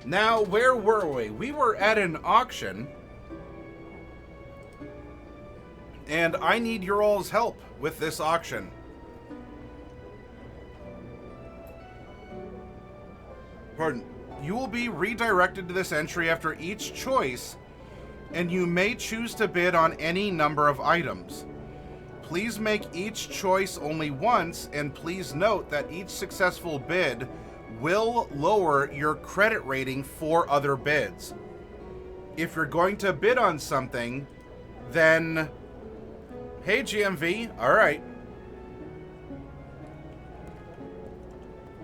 Now, where were we? We were at an auction. And I need your all's help with this auction. Pardon. You will be redirected to this entry after each choice, and you may choose to bid on any number of items. Please make each choice only once, and please note that each successful bid will lower your credit rating for other bids. If you're going to bid on something, then... Hey, GMV. All right.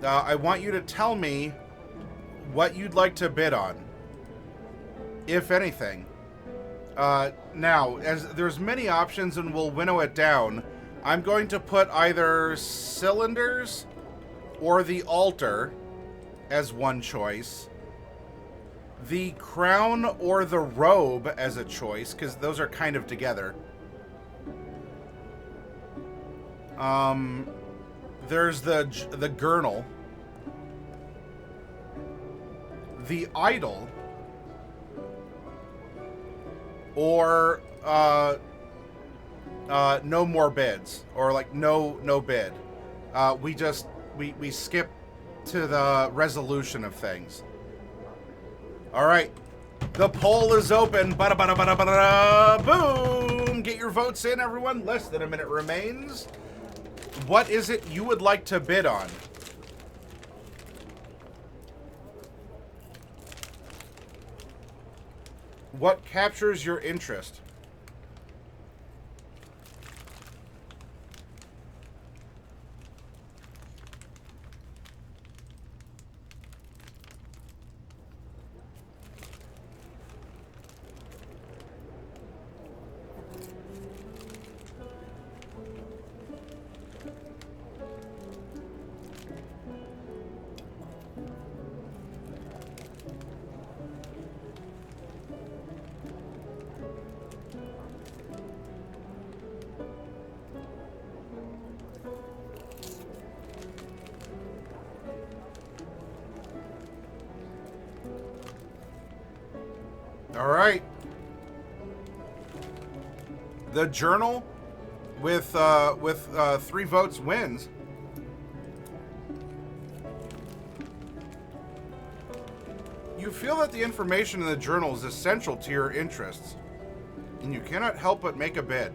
I want you to tell me what you'd like to bid on, if anything. Now, as there's many options and we'll winnow it down, I'm going to put either cylinders or the altar as one choice, the crown or the robe as a choice, because those are kind of together. There's the gurnal, the idol, or no more bids, or like no bid. We skip to the resolution of things. All right, the poll is open. Bada bada bada bada boom! Get your votes in, everyone. Less than a minute remains. What is it you would like to bid on? What captures your interest? All right. The journal with 3 votes wins. You feel that the information in the journal is essential to your interests, and you cannot help but make a bid.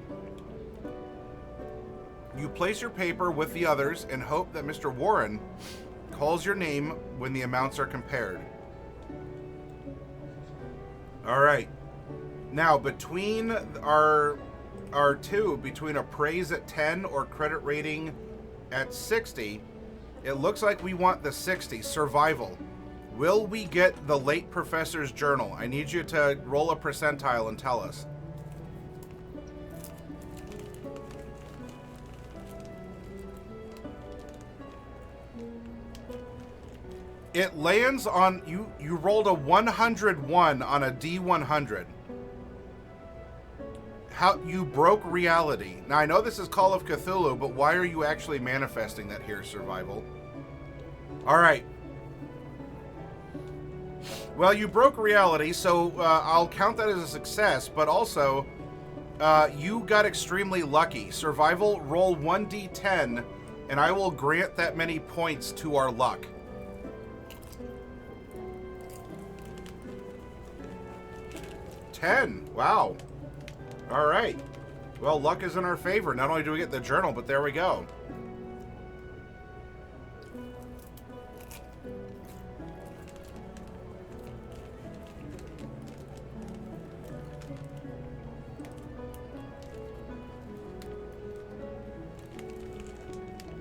You place your paper with the others and hope that Mr. Warren calls your name when the amounts are compared. All right. Now, between our two, between appraise at 10 or credit rating at 60, it looks like we want the 60, survival. Will we get the late professor's journal? I need you to roll a percentile and tell us. It lands on, you rolled a 101 on a D100. How, you broke reality. Now, I know this is Call of Cthulhu, but why are you actually manifesting that here, survival? All right. Well, you broke reality, so I'll count that as a success, but also, you got extremely lucky. Survival, roll 1d10, and I will grant that many points to our luck. 10. Wow. All right. Well, luck is in our favor. Not only do we get the journal, but there we go.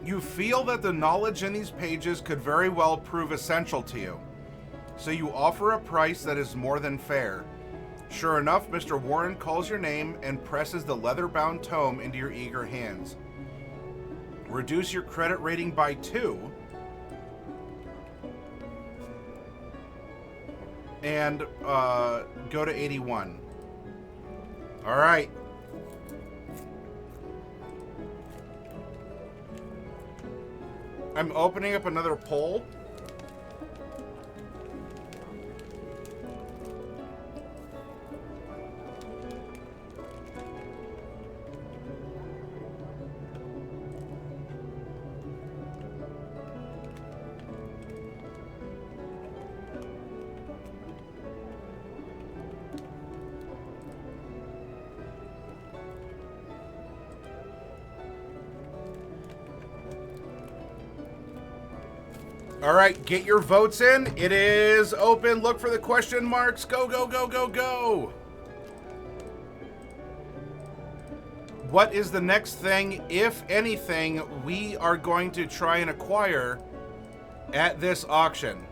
You feel that the knowledge in these pages could very well prove essential to you, so you offer a price that is more than fair. Sure enough, Mr. Warren calls your name and presses the leather-bound tome into your eager hands. Reduce your credit rating by 2. And go to 81. All right. I'm opening up another poll. All right, get your votes in. It is open. Look for the question marks. Go, go, go, go, go. What is the next thing, if anything, we are going to try and acquire at this auction?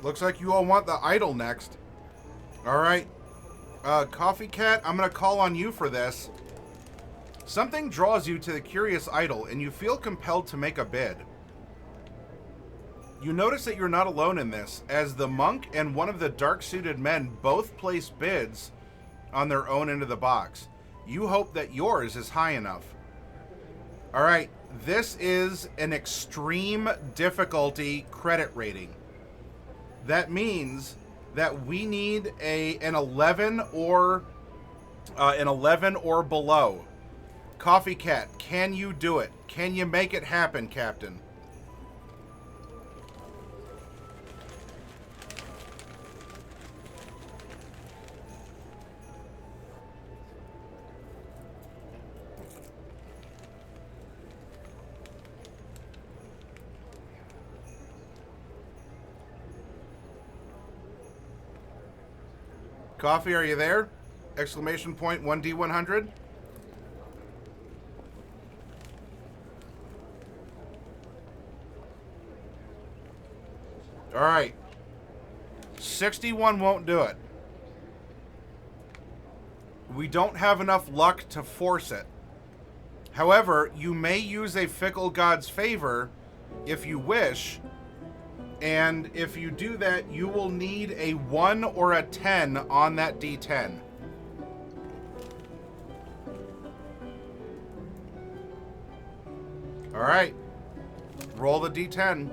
Looks like you all want the idol next. All right. Coffee Cat, I'm going to call on you for this. Something draws you to the curious idol, and you feel compelled to make a bid. You notice that you're not alone in this, as the monk and one of the dark-suited men both place bids on their own end of the box. You hope that yours is high enough. All right. This is an extreme difficulty credit rating. That means that we need an 11 or below. Coffee Cat, can you do it? Can you make it happen, Captain? Coffee, are you there? Exclamation point 1D100. All right. 61 won't do it. We don't have enough luck to force it. However, you may use a fickle god's favor if you wish. And if you do that, you will need a 1 or a 10 on that D10. All right. Roll the D10.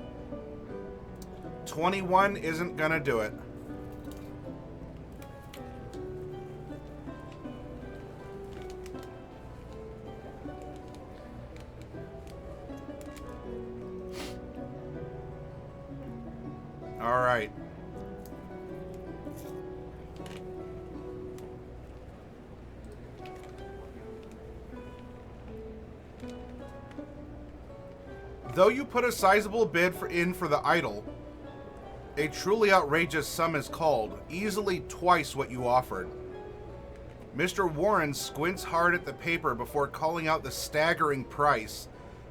21 isn't going to do it. All right. Though you put a sizable bid in for the idol, a truly outrageous sum is called, easily twice what you offered. Mr. Warren squints hard at the paper before calling out the staggering price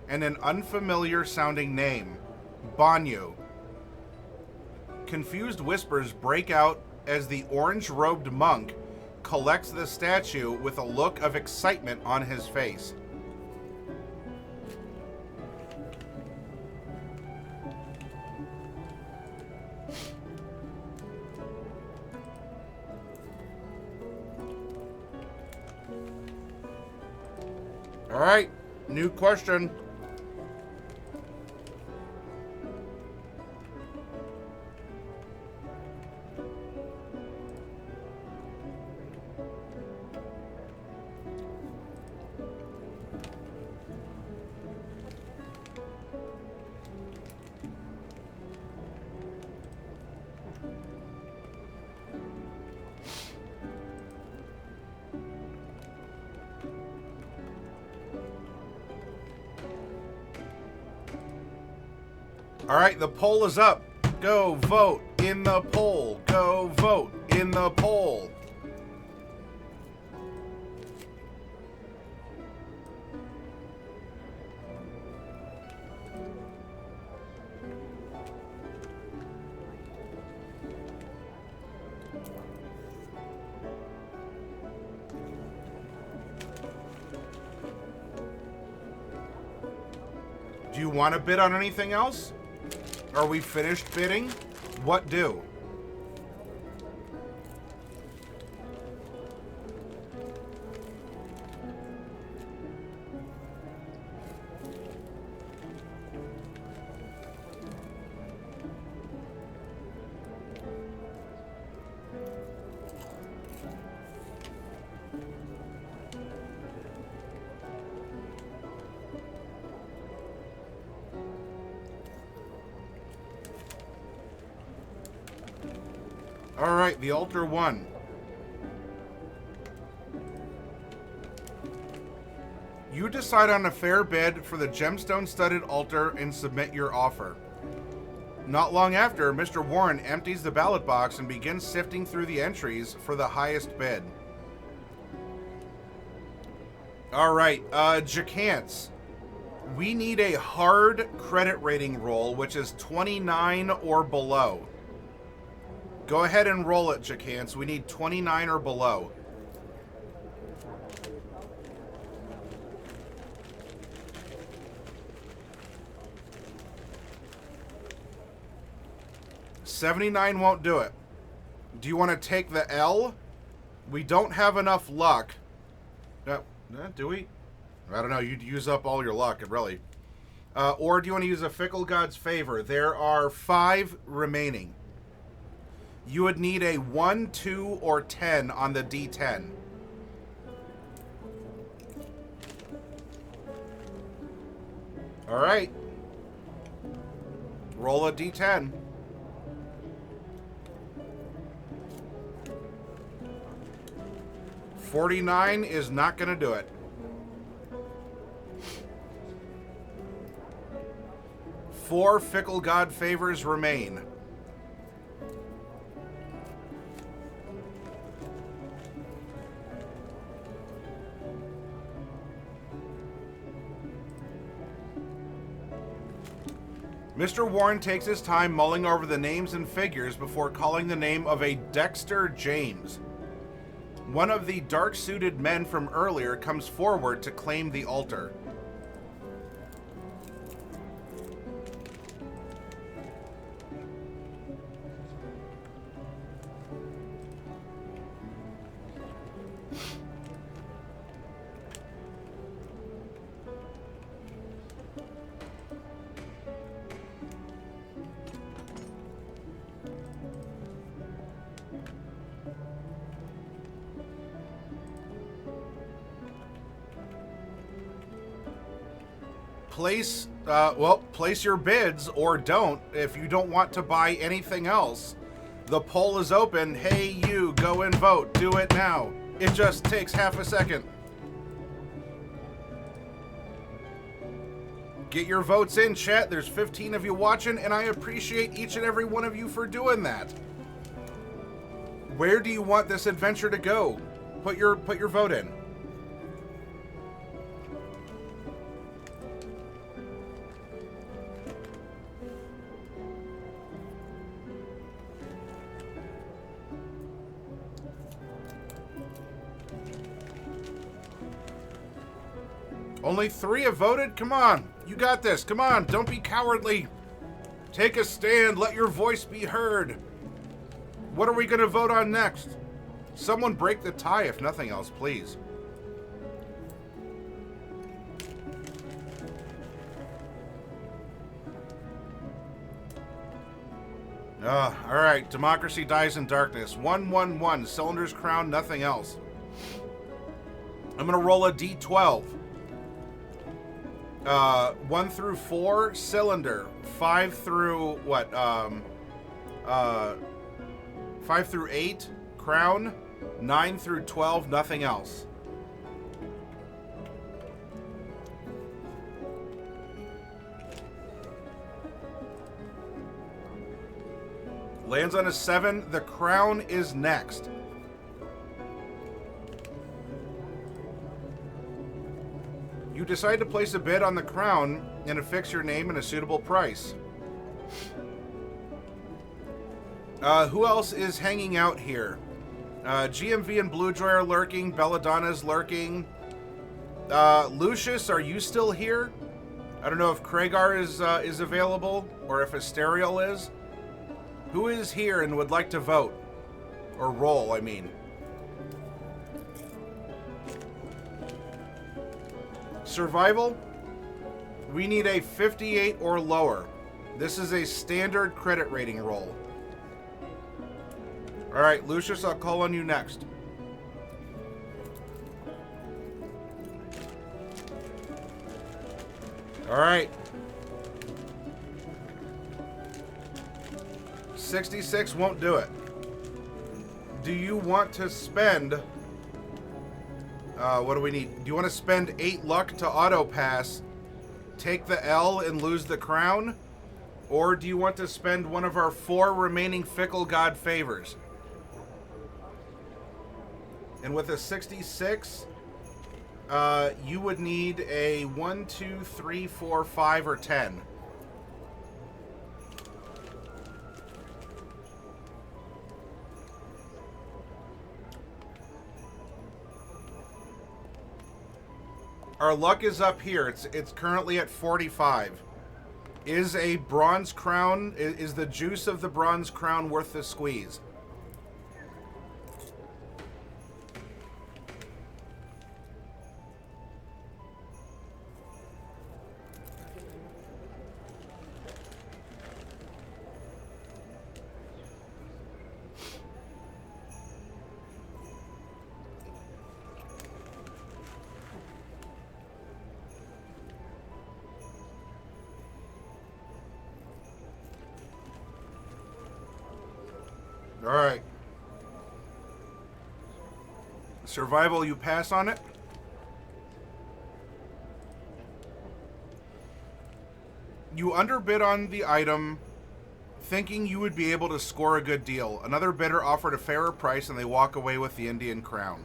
and an unfamiliar sounding name, Banyu. Confused whispers break out as the orange-robed monk collects the statue with a look of excitement on his face. All right, new question. All right, the poll is up. Go vote in the poll. Go vote in the poll. want to bid on anything else? Are we finished bidding? What do? Alright, the altar won. You decide on a fair bid for the gemstone-studded altar and submit your offer. Not long after, Mr. Warren empties the ballot box and begins sifting through the entries for the highest bid. Alright, Jacance. We need a hard credit rating roll, which is 29 or below. Go ahead and roll it, Jacance. We need 29 or below. $79 won't do it. Do you want to take the L? We don't have enough luck. Do we? I don't know. You'd use up all your luck, really. Or do you want to use a Fickle God's Favor? There are 5 remaining. You would need a 1, 2, or 10 on the D10. All right. Roll a D10. $49 is not going to do it. 4 Fickle God Favors remain. Mr. Warren takes his time mulling over the names and figures before calling the name of a Dexter James. One of the dark-suited men from earlier comes forward to claim the altar. Place your bids, or don't, if you don't want to buy anything else. The poll is open. Hey, you, go and vote. Do it now. It just takes half a second. Get your votes in, chat. There's 15 of you watching, and I appreciate each and every one of you for doing that. Where do you want this adventure to go? Put your vote in. Only 3 have voted? Come on. You got this. Come on. Don't be cowardly. Take a stand. Let your voice be heard. What are we going to vote on next? Someone break the tie, if nothing else, please. All right. Democracy dies in darkness. 111. Cylinders crown, nothing else. I'm going to roll a D12. 1 through 4, cylinder. 5 through what? 5 through 8, crown. 9 through 12, nothing else. Lands on a 7. The crown is next. You decide to place a bid on the crown and affix your name and a suitable price. Who else is hanging out here? GMV and Bluejoy are lurking. Belladonna's lurking. Lucius, are you still here? I don't know if Kragar is available or if Asterial is. Who is here and would like to vote? Or roll, I mean. Survival? We need a 58 or lower. This is a standard credit rating roll. Alright, Lucius, I'll call on you next. Alright. 66 won't do it. Do you want to spend... what do we need? Do you want to spend 8 luck to auto pass, take the L and lose the crown? Or do you want to spend one of our 4 remaining Fickle God favors? And with a 66, you would need a 1, 2, 3, 4, 5, or 10. Our luck is up here. It's currently at 45. Is a bronze crown, is the juice of the bronze crown worth the squeeze? All right. Survival, you pass on it? You underbid on the item, thinking you would be able to score a good deal. Another bidder offered a fairer price and they walk away with the Indian crown.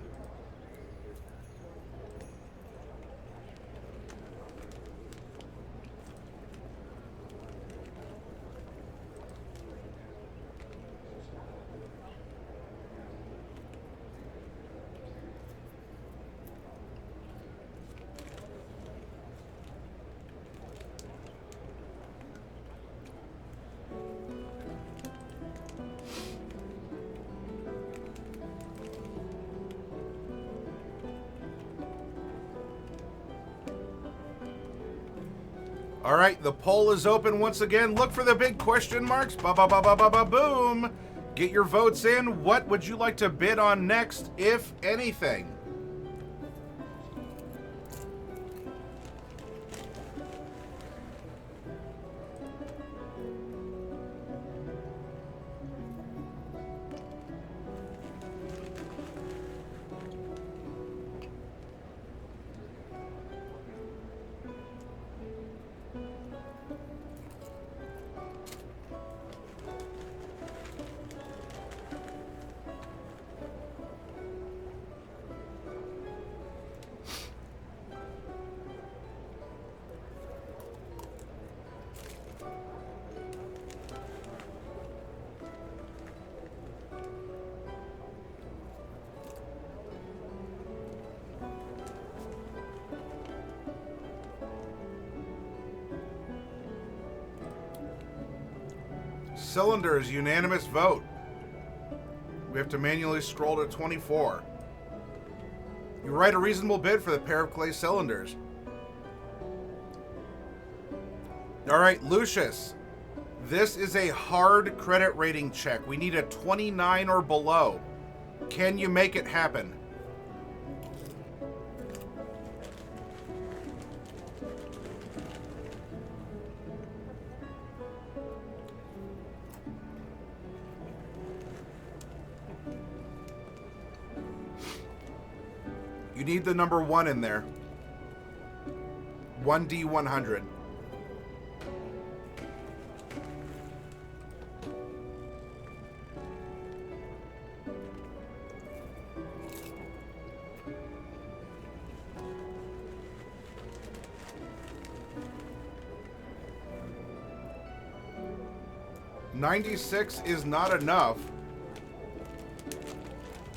All right, the poll is open once again. Look for the big question marks. Ba-ba-ba-ba-ba-ba-boom. Get your votes in. What would you like to bid on next, if anything? Cylinders, unanimous vote. We have to manually scroll to 24. You write a reasonable bid for the pair of clay cylinders. All right, Lucius. This is a hard credit rating check. We need a 29 or below. Can you make it happen? You need the number 1 in there. 1D100. $96 is not enough.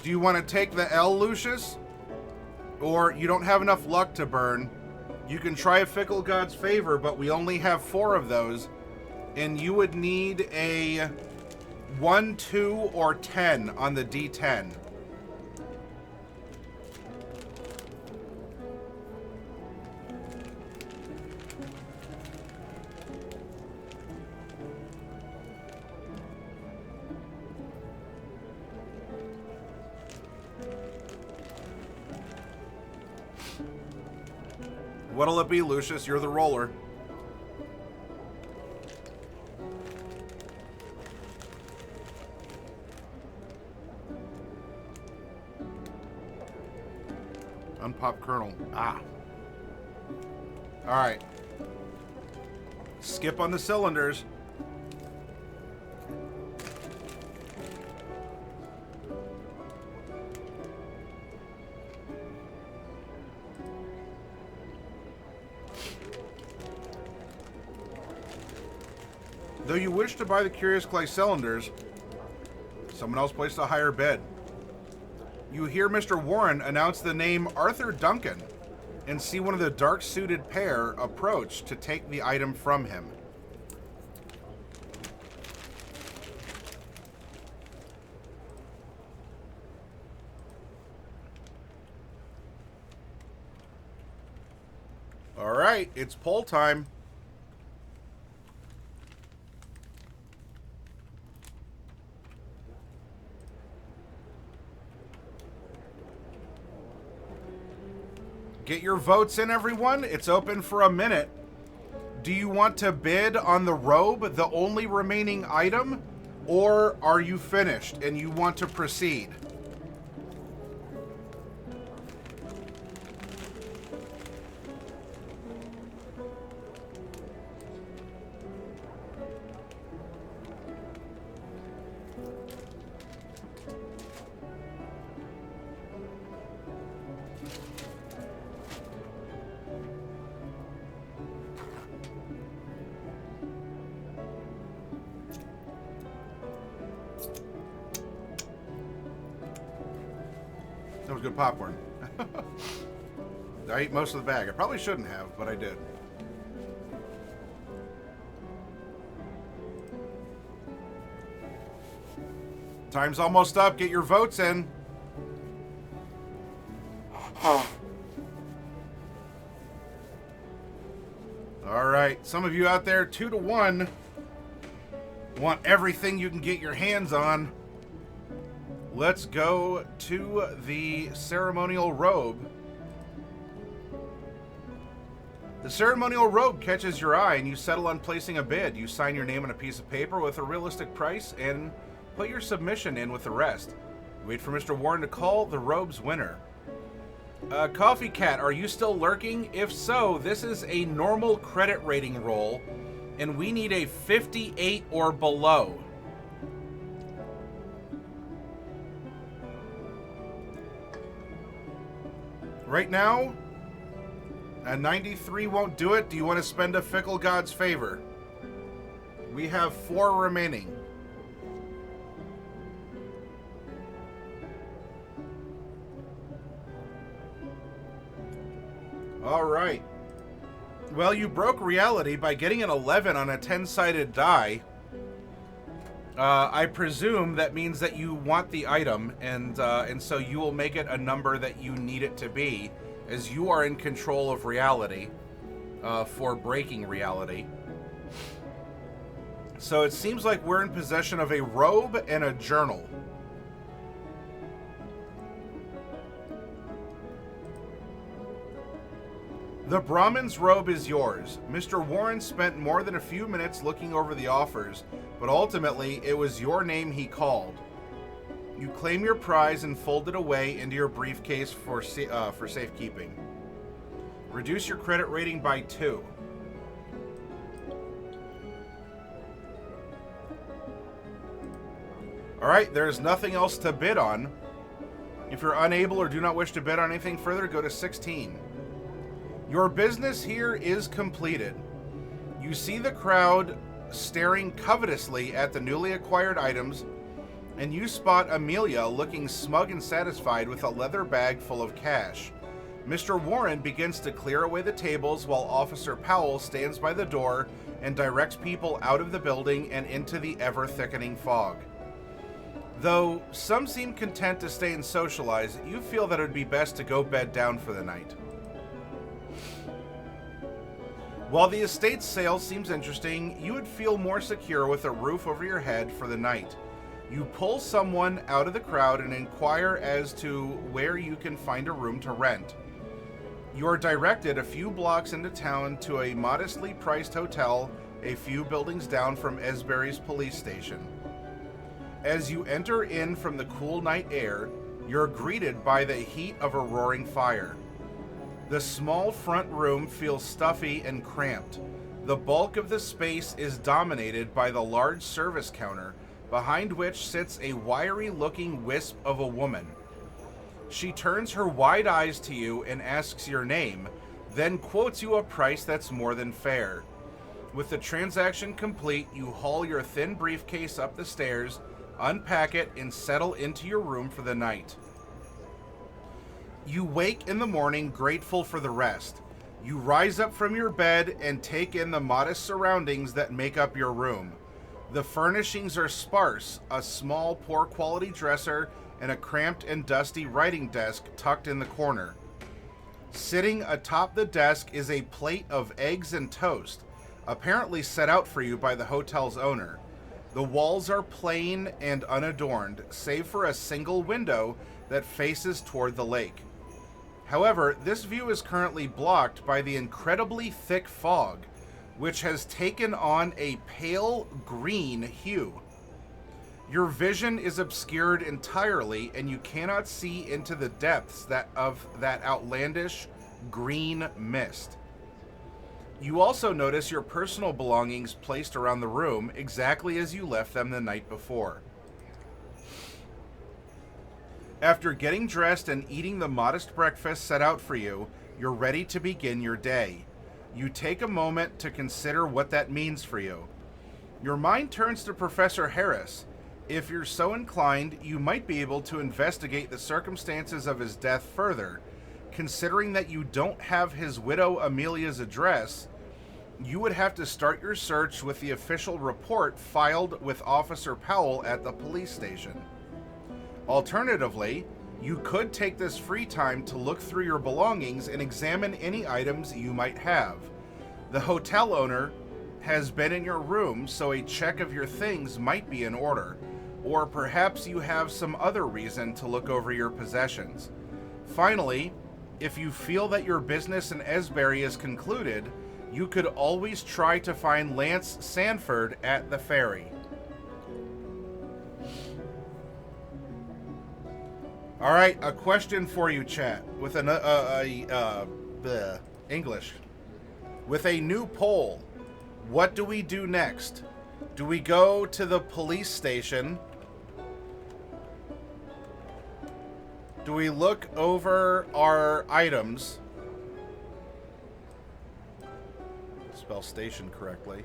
Do you want to take the L, Lucius? Or you don't have enough luck to burn, You can try a Fickle God's Favor, but we only have 4 of those. And you would need a 1, 2, or 10 on the D10. What'll it be, Lucius? You're the roller. Unpopped kernel. Ah. Alright. Skip on the cylinders. Though you wish to buy the Curious Clay cylinders, someone else placed a higher bid. You hear Mr. Warren announce the name Arthur Duncan and see one of the dark-suited pair approach to take the item from him. All right, it's poll time. Get your votes in, everyone. It's open for a minute. Do you want to bid on the robe, the only remaining item, or are you finished and you want to proceed? That was good popcorn. I ate most of the bag. I probably shouldn't have, but I did. Time's almost up. Get your votes in. All right. Some of you out there, 2-1, want everything you can get your hands on. Let's go to the ceremonial robe. The ceremonial robe catches your eye and you settle on placing a bid. You sign your name on a piece of paper with a realistic price and put your submission in with the rest. Wait for Mr. Warren to call the robe's winner. Coffee Cat, are you still lurking? If so, this is a normal credit rating roll and we need a 58 or below. Right now, a 93 won't do it. Do you want to spend a Fickle God's Favor? We have 4 remaining. All right. Well, you broke reality by getting an 11 on a 10-sided die. I presume that means that you want the item, and so you will make it a number that you need it to be, as you are in control of reality for breaking reality. So it seems like we're in possession of a robe and a journal. The Brahmin's robe is yours. Mr. Warren spent more than a few minutes looking over the offers, but ultimately it was your name he called. You claim your prize and fold it away into your briefcase for safekeeping. Reduce your credit rating by 2. Alright, there's nothing else to bid on. If you're unable or do not wish to bid on anything further, go to 16. Your business here is completed. You see the crowd staring covetously at the newly acquired items, and you spot Amelia looking smug and satisfied with a leather bag full of cash. Mr. Warren begins to clear away the tables while Officer Powell stands by the door and directs people out of the building and into the ever-thickening fog. Though some seem content to stay and socialize, you feel that it would be best to go bed down for the night. While the estate sale seems interesting, you would feel more secure with a roof over your head for the night. You pull someone out of the crowd and inquire as to where you can find a room to rent. You are directed a few blocks into town to a modestly priced hotel a few buildings down from Esbury's police station. As you enter in from the cool night air, you're greeted by the heat of a roaring fire. The small front room feels stuffy and cramped. The bulk of the space is dominated by the large service counter, behind which sits a wiry-looking wisp of a woman. She turns her wide eyes to you and asks your name, then quotes you a price that's more than fair. With the transaction complete, you haul your thin briefcase up the stairs, unpack it, and settle into your room for the night. You wake in the morning grateful for the rest. You rise up from your bed and take in the modest surroundings that make up your room. The furnishings are sparse, a small, poor-quality dresser and a cramped and dusty writing desk tucked in the corner. Sitting atop the desk is a plate of eggs and toast, apparently set out for you by the hotel's owner. The walls are plain and unadorned, save for a single window that faces toward the lake. However, this view is currently blocked by the incredibly thick fog, which has taken on a pale green hue. Your vision is obscured entirely, and you cannot see into the depths of that outlandish green mist. You also notice your personal belongings placed around the room exactly as you left them the night before. After getting dressed and eating the modest breakfast set out for you, you're ready to begin your day. You take a moment to consider what that means for you. Your mind turns to Professor Harris. If you're so inclined, you might be able to investigate the circumstances of his death further. Considering that you don't have his widow Amelia's address, you would have to start your search with the official report filed with Officer Powell at the police station. Alternatively, you could take this free time to look through your belongings and examine any items you might have. The hotel owner has been in your room, so a check of your things might be in order, or perhaps you have some other reason to look over your possessions. Finally, if you feel that your business in Esbury is concluded, you could always try to find Lance Sanford at the ferry. All right, a question for you, chat. With English. With a new poll, what do we do next? Do we go to the police station? Do we look over our items? Spell station correctly.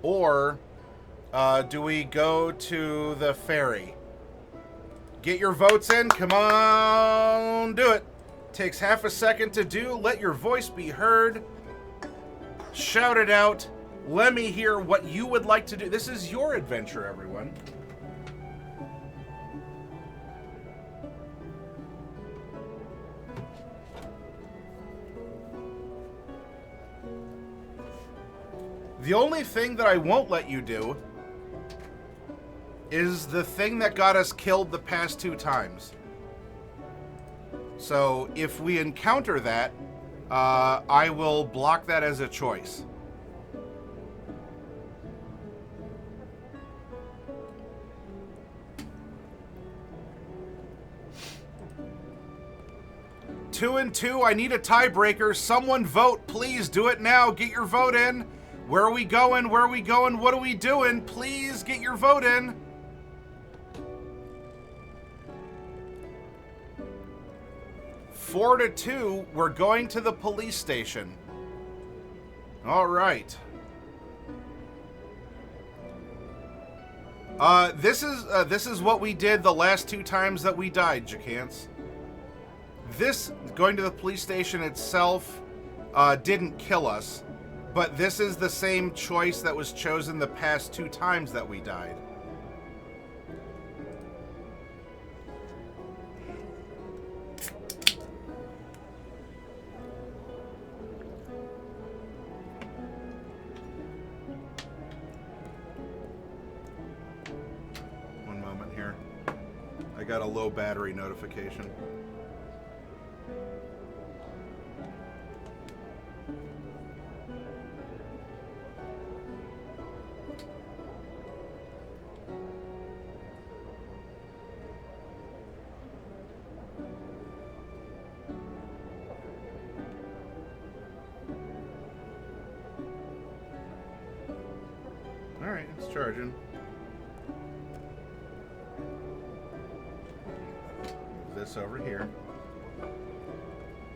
Or do we go to the ferry? Get your votes in. Come on, do it. Takes half a second to do. Let your voice be heard. Shout it out. Let me hear what you would like to do. This is your adventure, everyone. The only thing that I won't let you do is the thing that got us killed the past 2 times. So if we encounter that, I will block that as a choice. Two and two, I need a tiebreaker. Someone vote, please do it now. Get your vote in. Where are we going? Where are we going? What are we doing? Please get your vote in. 4-2, we're going to the police station. All right. This is what we did the last 2 times that we died, Jacance. This, going to the police station itself, didn't kill us, but this is the same choice that was chosen the past 2 times that we died. One moment here. I got a low battery notification. Alright, it's charging. Move this over here.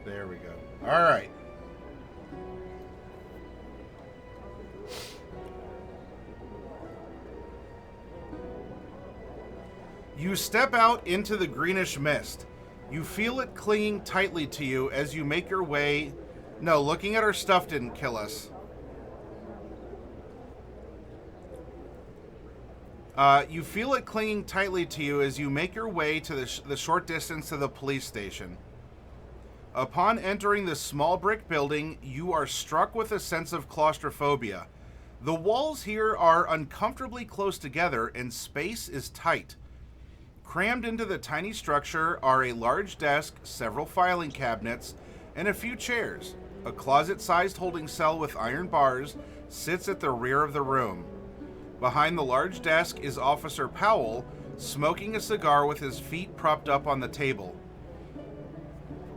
There we go. Alright. You step out into the greenish mist. You feel it clinging tightly to you as you make your way... No, looking at our stuff didn't kill us. You feel it clinging tightly to you as you make your way to the short distance to the police station. Upon entering the small brick building, you are struck with a sense of claustrophobia. The walls here are uncomfortably close together and space is tight. Crammed into the tiny structure are a large desk, several filing cabinets, and a few chairs. A closet-sized holding cell with iron bars sits at the rear of the room. Behind the large desk is Officer Powell, smoking a cigar with his feet propped up on the table.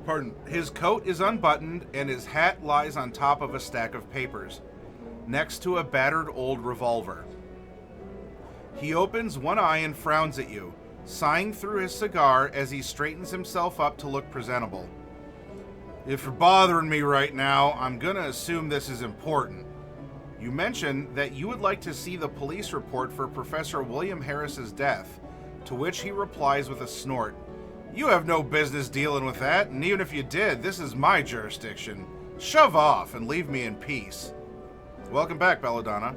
Pardon. His coat is unbuttoned and his hat lies on top of a stack of papers, next to a battered old revolver. He opens one eye and frowns at you, sighing through his cigar as he straightens himself up to look presentable. If you're bothering me right now, I'm gonna assume this is important. You mentioned that you would like to see the police report for Professor William Harris's death, to which he replies with a snort. You have no business dealing with that, and even if you did, this is my jurisdiction. Shove off and leave me in peace. Welcome back, Belladonna.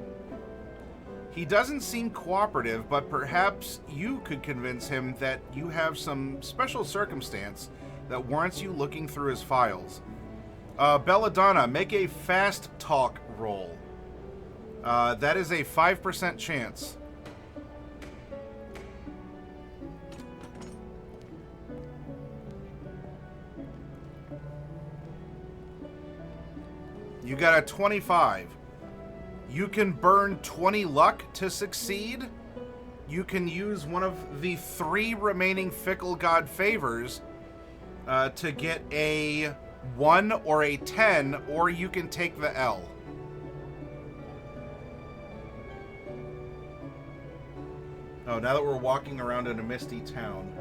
He doesn't seem cooperative, but perhaps you could convince him that you have some special circumstance that warrants you looking through his files. Belladonna, make a fast talk roll. That is a 5% chance. You got a 25. You can burn 20 luck to succeed. You can use one of the 3 remaining Fickle God favors to get a 1 or a 10, or you can take the L. Oh, now that we're walking around in a misty town.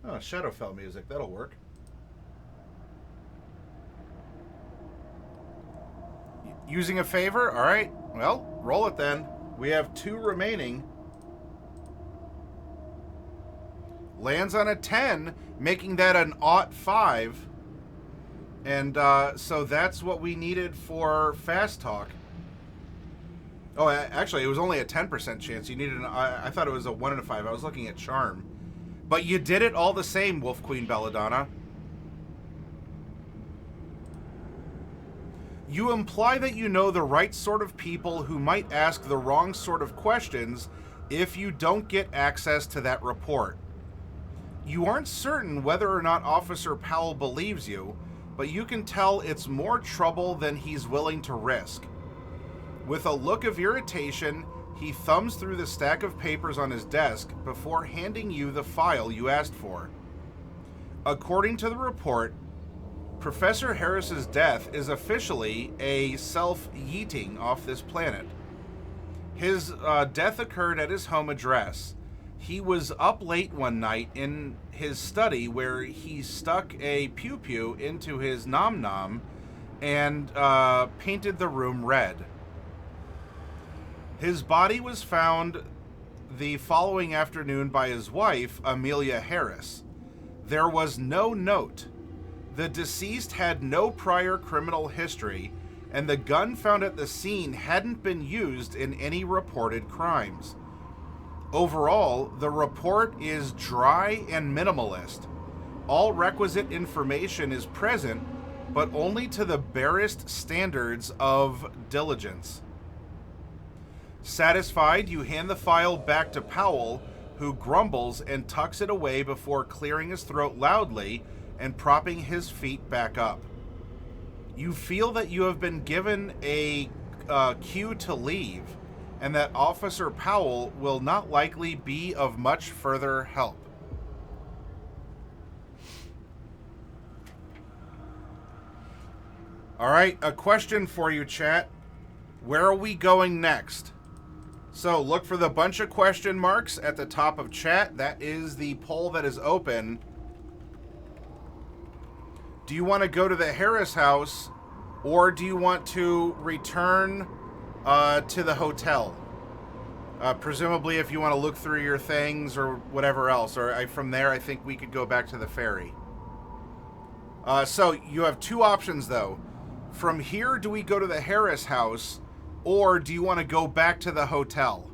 Oh, Shadowfell music. That'll work. Using a favor? Alright. Well, roll it then. We have 2 remaining. Lands on a 10, making that an ought 5. And so that's what we needed for Fast Talk. Oh, actually, it was only a 10% chance. You needed I thought it was a 1 and a 5. I was looking at Charm. But you did it all the same, Wolf Queen Belladonna. You imply that you know the right sort of people who might ask the wrong sort of questions if you don't get access to that report. You aren't certain whether or not Officer Powell believes you, but you can tell it's more trouble than he's willing to risk. With a look of irritation, he thumbs through the stack of papers on his desk before handing you the file you asked for. According to the report, Professor Harris's death is officially a self-yeeting off this planet. His death occurred at his home address. He was up late one night in his study where he stuck a pew-pew into his nom-nom and painted the room red. His body was found the following afternoon by his wife, Amelia Harris. There was no note. The deceased had no prior criminal history, and the gun found at the scene hadn't been used in any reported crimes. Overall, the report is dry and minimalist. All requisite information is present, but only to the barest standards of diligence. Satisfied, you hand the file back to Powell, who grumbles and tucks it away before clearing his throat loudly and propping his feet back up. You feel that you have been given a cue to leave, and that Officer Powell will not likely be of much further help. All right, a question for you, chat. Where are we going next? So look for the bunch of question marks at the top of chat. That is the poll that is open. Do you want to go to the Harris house, or do you want to return to the hotel? Presumably if you want to look through your things or whatever else. Or from there, I think we could go back to the ferry. So you have two options, though. From here, do we go to the Harris house, or do you want to go back to the hotel?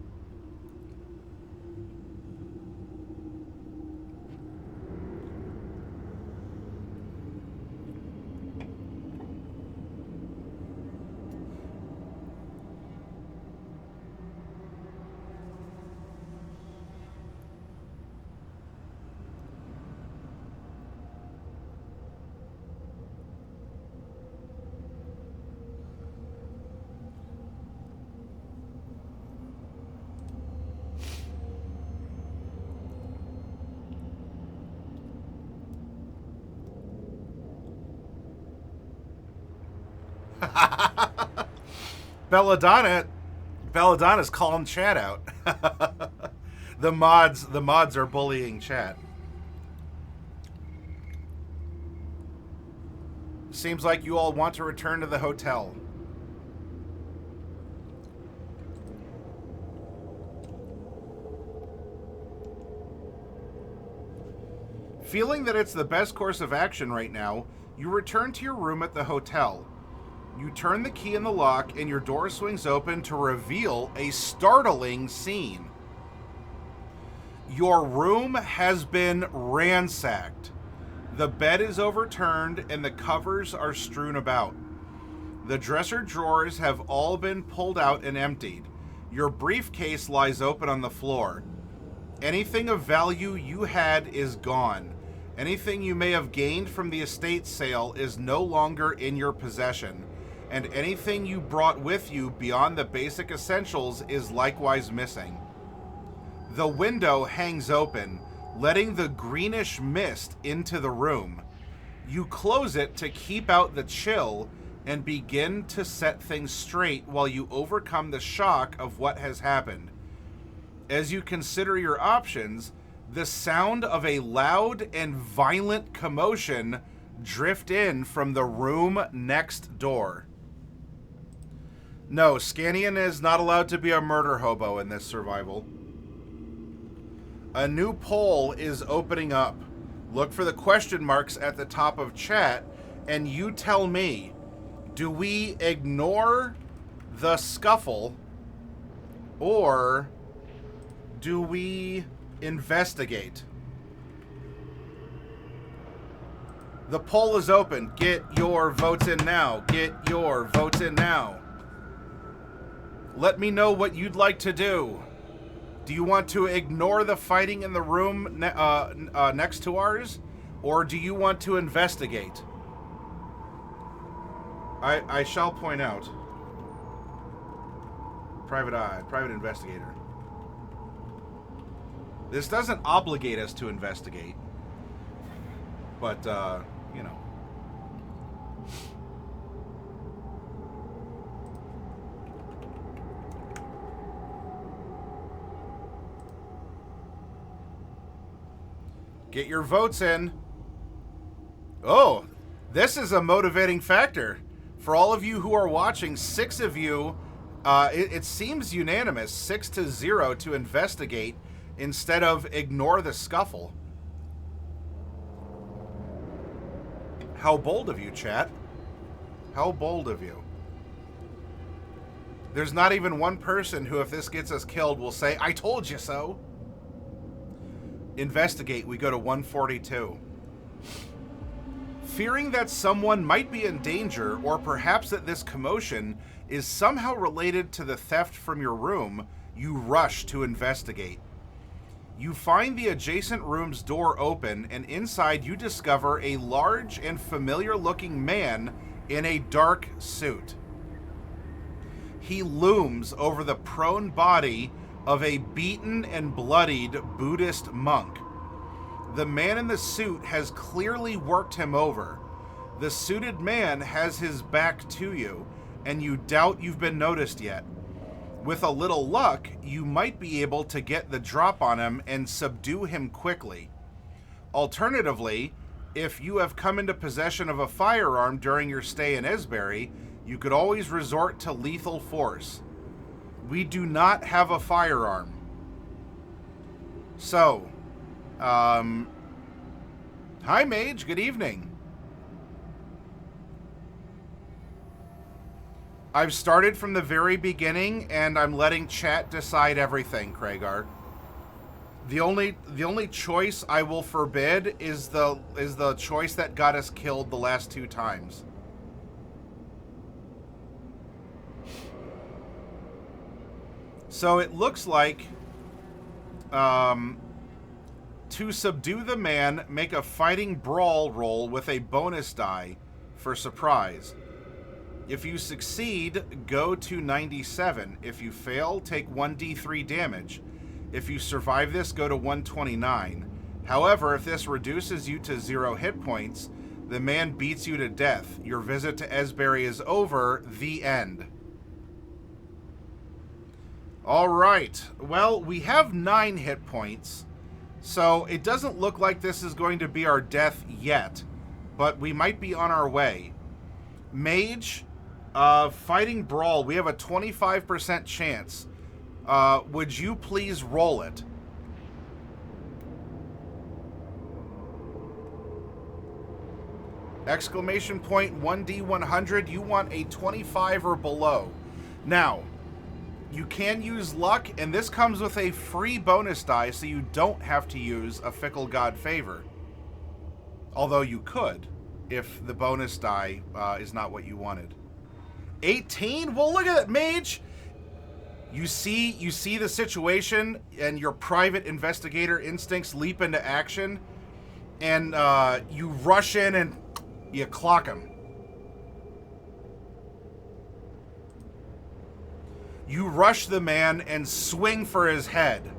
Belladonna's calling chat out. The mods are bullying chat. Seems like you all want to return to the hotel. Feeling that it's the best course of action right now, you return to your room at the hotel. You turn the key in the lock and your door swings open to reveal a startling scene. Your room has been ransacked. The bed is overturned and the covers are strewn about. The dresser drawers have all been pulled out and emptied. Your briefcase lies open on the floor. Anything of value you had is gone. Anything you may have gained from the estate sale is no longer in your possession. And anything you brought with you beyond the basic essentials is likewise missing. The window hangs open, letting the greenish mist into the room. You close it to keep out the chill and begin to set things straight while you overcome the shock of what has happened. As you consider your options, the sound of a loud and violent commotion drift in from the room next door. No, Scannion is not allowed to be a murder hobo in this survival. A new poll is opening up. Look for the question marks at the top of chat, and you tell me, do we ignore the scuffle, or do we investigate? The poll is open. Get your votes in now. Get your votes in now. Let me know what you'd like to do. Do you want to ignore the fighting in the room next to ours? Or do you want to investigate? I shall point out. Private Investigator. This doesn't obligate us to investigate. But, you know. Get your votes in. Oh, this is a motivating factor. For all of you who are watching, 6 of you It seems unanimous, 6-0 to investigate instead of ignore the scuffle. How bold of you, chat. How bold of you. There's not even one person who, if this gets us killed, will say, I told you so. Investigate, we go to 142. Fearing that someone might be in danger, or perhaps that this commotion is somehow related to the theft from your room, you rush to investigate. You find the adjacent room's door open, and inside you discover a large and familiar-looking man in a dark suit. He looms over the prone body of a beaten and bloodied Buddhist monk. The man in the suit has clearly worked him over. The suited man has his back to you, and you doubt you've been noticed yet. With a little luck, you might be able to get the drop on him and subdue him quickly. Alternatively, if you have come into possession of a firearm during your stay in Esbury, you could always resort to lethal force. We do not have a firearm. So, hi Mage, good evening. I've started from the very beginning, and I'm letting chat decide everything, Craigar. The only choice I will forbid is the choice that got us killed the last 2 times. So it looks like to subdue the man, make a fighting brawl roll with a bonus die for surprise. If you succeed, go to 97. If you fail, take 1d3 damage. If you survive this, go to 129. However, if this reduces you to 0 hit points, the man beats you to death. Your visit to Esbury is over. The end. Alright, well, we have 9 hit points, so it doesn't look like this is going to be our death yet, but we might be on our way. Mage, fighting brawl, we have a 25% chance. Would you please roll it? Exclamation point 1d100, you want a 25 or below. Now, you can use luck, and this comes with a free bonus die, so you don't have to use a Fickle God Favor. Although you could, if the bonus die is not what you wanted. 18? Well, look at it, Mage! You see the situation, and your private investigator instincts leap into action, and you rush in and you clock him. You rush the man and swing for his head.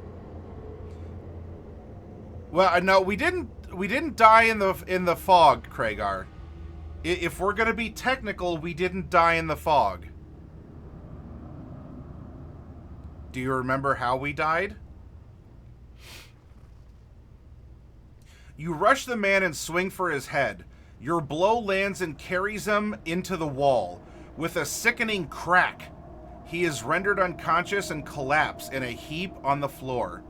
Well, no, we didn't die in the fog, Craigar. If we're gonna be technical, we didn't die in the fog. Do you remember how we died? You rush the man and swing for his head. Your blow lands and carries him into the wall. With a sickening crack, he is rendered unconscious and collapse in a heap on the floor.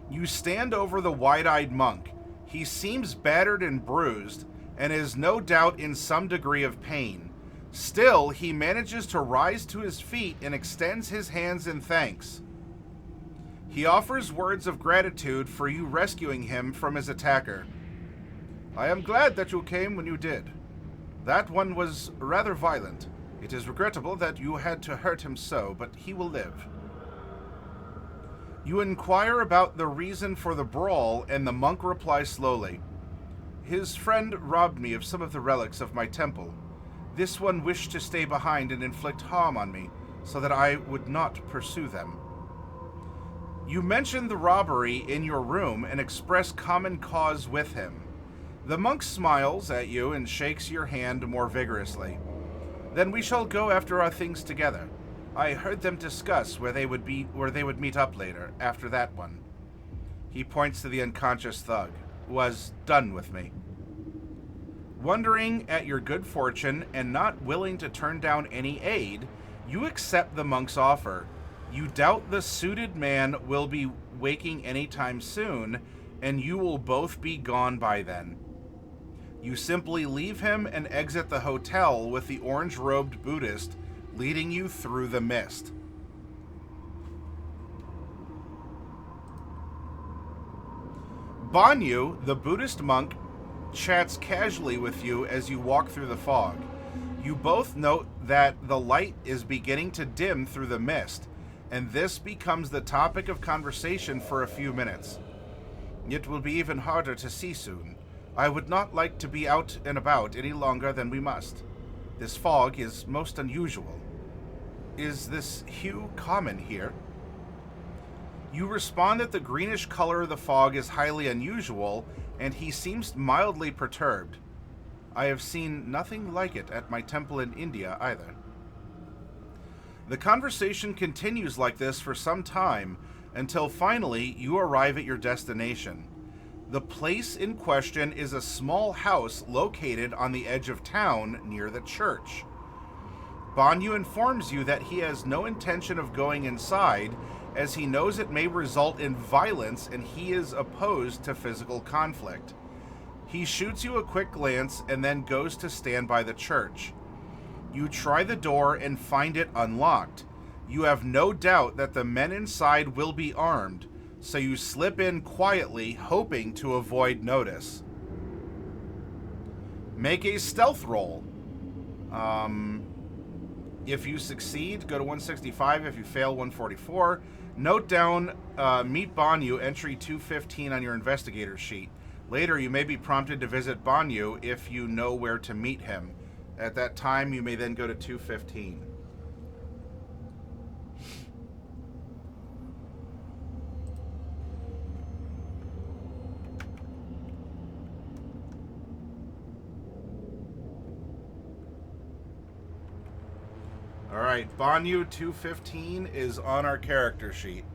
You stand over the wide-eyed monk. He seems battered and bruised, and is no doubt in some degree of pain. Still, he manages to rise to his feet and extends his hands in thanks. He offers words of gratitude for you rescuing him from his attacker. I am glad that you came when you did. That one was rather violent. It is regrettable that you had to hurt him so, but he will live. You inquire about the reason for the brawl, and the monk replies slowly. His friend robbed me of some of the relics of my temple. This one wished to stay behind and inflict harm on me, so that I would not pursue them. You mention the robbery in your room and express common cause with him. The monk smiles at you and shakes your hand more vigorously. Then we shall go after our things together. I heard them discuss where they would meet up later, after that one. He points to the unconscious thug. Was done with me. Wondering at your good fortune and not willing to turn down any aid, You accept the monk's offer. You doubt the suited man will be waking anytime soon, and you will both be gone by then. You simply leave him and exit the hotel with the orange-robed Buddhist leading you through the mist. Banyu, the Buddhist monk, chats casually with you as you walk through the fog. You both note that the light is beginning to dim through the mist, and this becomes the topic of conversation for a few minutes. It will be even harder to see soon. I would not like to be out and about any longer than we must. This fog is most unusual. Is this hue common here? You respond that the greenish color of the fog is highly unusual, and he seems mildly perturbed. I have seen nothing like it at my temple in India either. The conversation continues like this for some time, until finally you arrive at your destination. The place in question is a small house located on the edge of town near the church. Banyu informs you that he has no intention of going inside, as he knows it may result in violence and he is opposed to physical conflict. He shoots you a quick glance and then goes to stand by the church. You try the door and find it unlocked. You have no doubt that the men inside will be armed, so you slip in quietly, hoping to avoid notice. Make a stealth roll. If you succeed, go to 165. If you fail, 144. Note down, meet Banyu, entry 215 on your investigator sheet. Later, you may be prompted to visit Banyu if you know where to meet him. At that time, you may then go to 215. Alright, Banyu 215 is on our character sheet.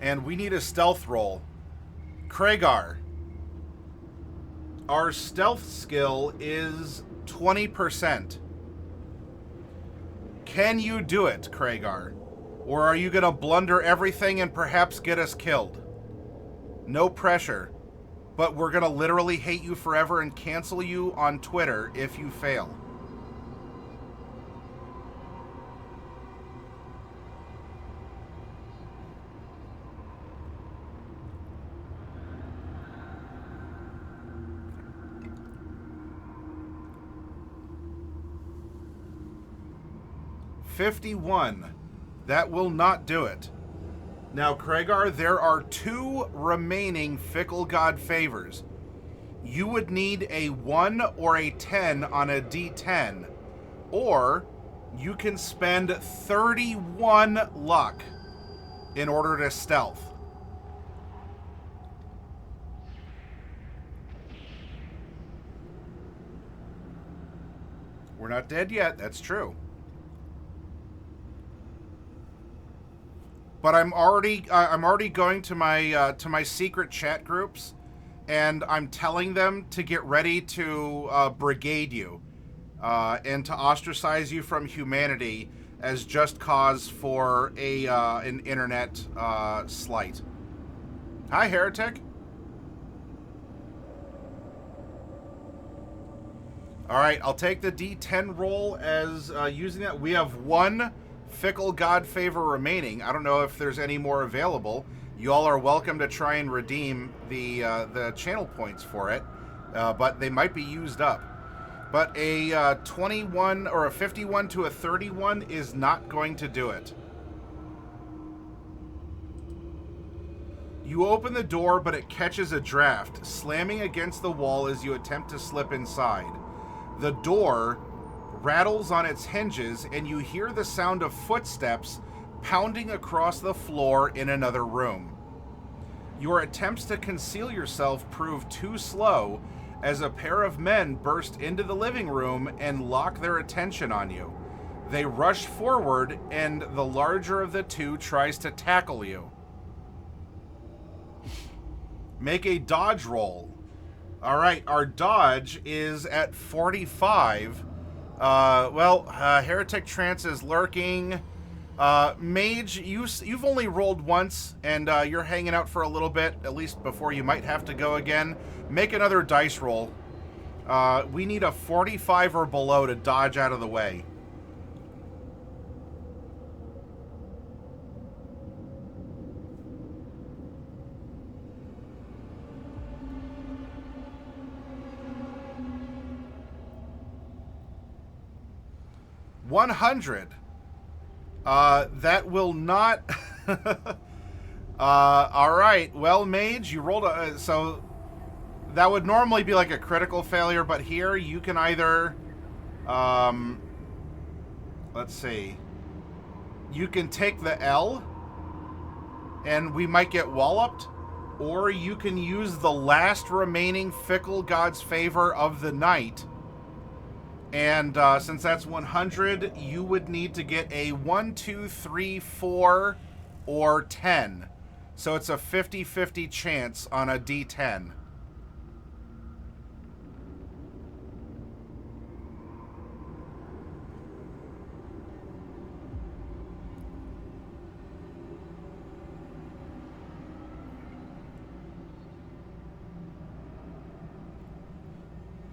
And we need a stealth roll. Kragar. Our stealth skill is 20%. Can you do it, Kragar? Or are you going to blunder everything and perhaps get us killed? No pressure. But we're going to literally hate you forever and cancel you on Twitter if you fail. $51. That will not do it. Now, Kragar, there are 2 remaining Fickle God favors. You would need a 1 or a 10 on a D10, or you can spend 31 luck in order to stealth. We're not dead yet, that's true. But I'm already going to my secret chat groups, and I'm telling them to get ready to brigade you, and to ostracize you from humanity as just cause for an internet slight. Hi, heretic. All right, I'll take the D10 roll as using that. We have 1 Fickle God favor remaining. I don't know if there's any more available. You all are welcome to try and redeem the channel points for it, but they might be used up. But a 21 or a 51 to a 31 is not going to do it. You open the door, but it catches a draft, slamming against the wall as you attempt to slip inside. The door rattles on its hinges, and you hear the sound of footsteps pounding across the floor in another room. Your attempts to conceal yourself prove too slow as a pair of men burst into the living room and lock their attention on you. They rush forward, and the larger of the two tries to tackle you. Make a dodge roll. All right, our dodge is at 45. Heretic Trance is lurking. Mage, you've only rolled once, and you're hanging out for a little bit, at least before you might have to go again. Make another dice roll. We need a 45 or below to dodge out of the way. $100. That will not... Alright. Well, Mage, you rolled a... so, that would normally be like a critical failure, but here you can either... let's see. You can take the L, and we might get walloped, or you can use the last remaining Fickle God's Favor of the night. And since that's 100, you would need to get a 1, 2, 3, 4, or 10. So it's a 50-50 chance on a D10.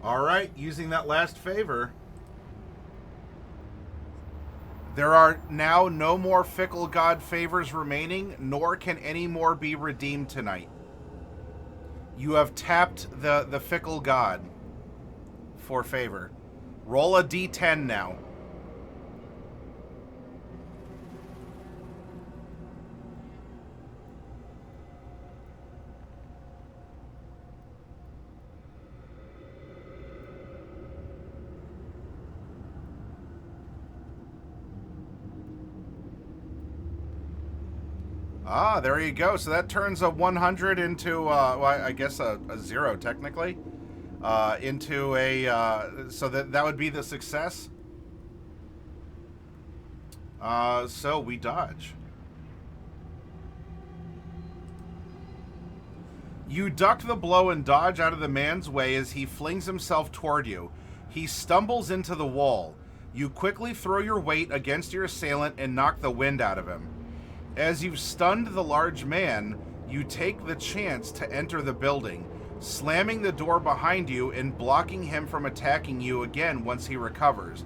All right, using that last favor. There are now no more Fickle God favors remaining, nor can any more be redeemed tonight. You have tapped the Fickle God for favor. Roll a D10 now. Ah, there you go. So that turns a 100 into, well, I guess a 0, technically. Into a, so that would be the success. So we dodge. You duck the blow and dodge out of the man's way as he flings himself toward you. He stumbles into the wall. You quickly throw your weight against your assailant and knock the wind out of him. As you've stunned the large man, you take the chance to enter the building, slamming the door behind you and blocking him from attacking you again once he recovers.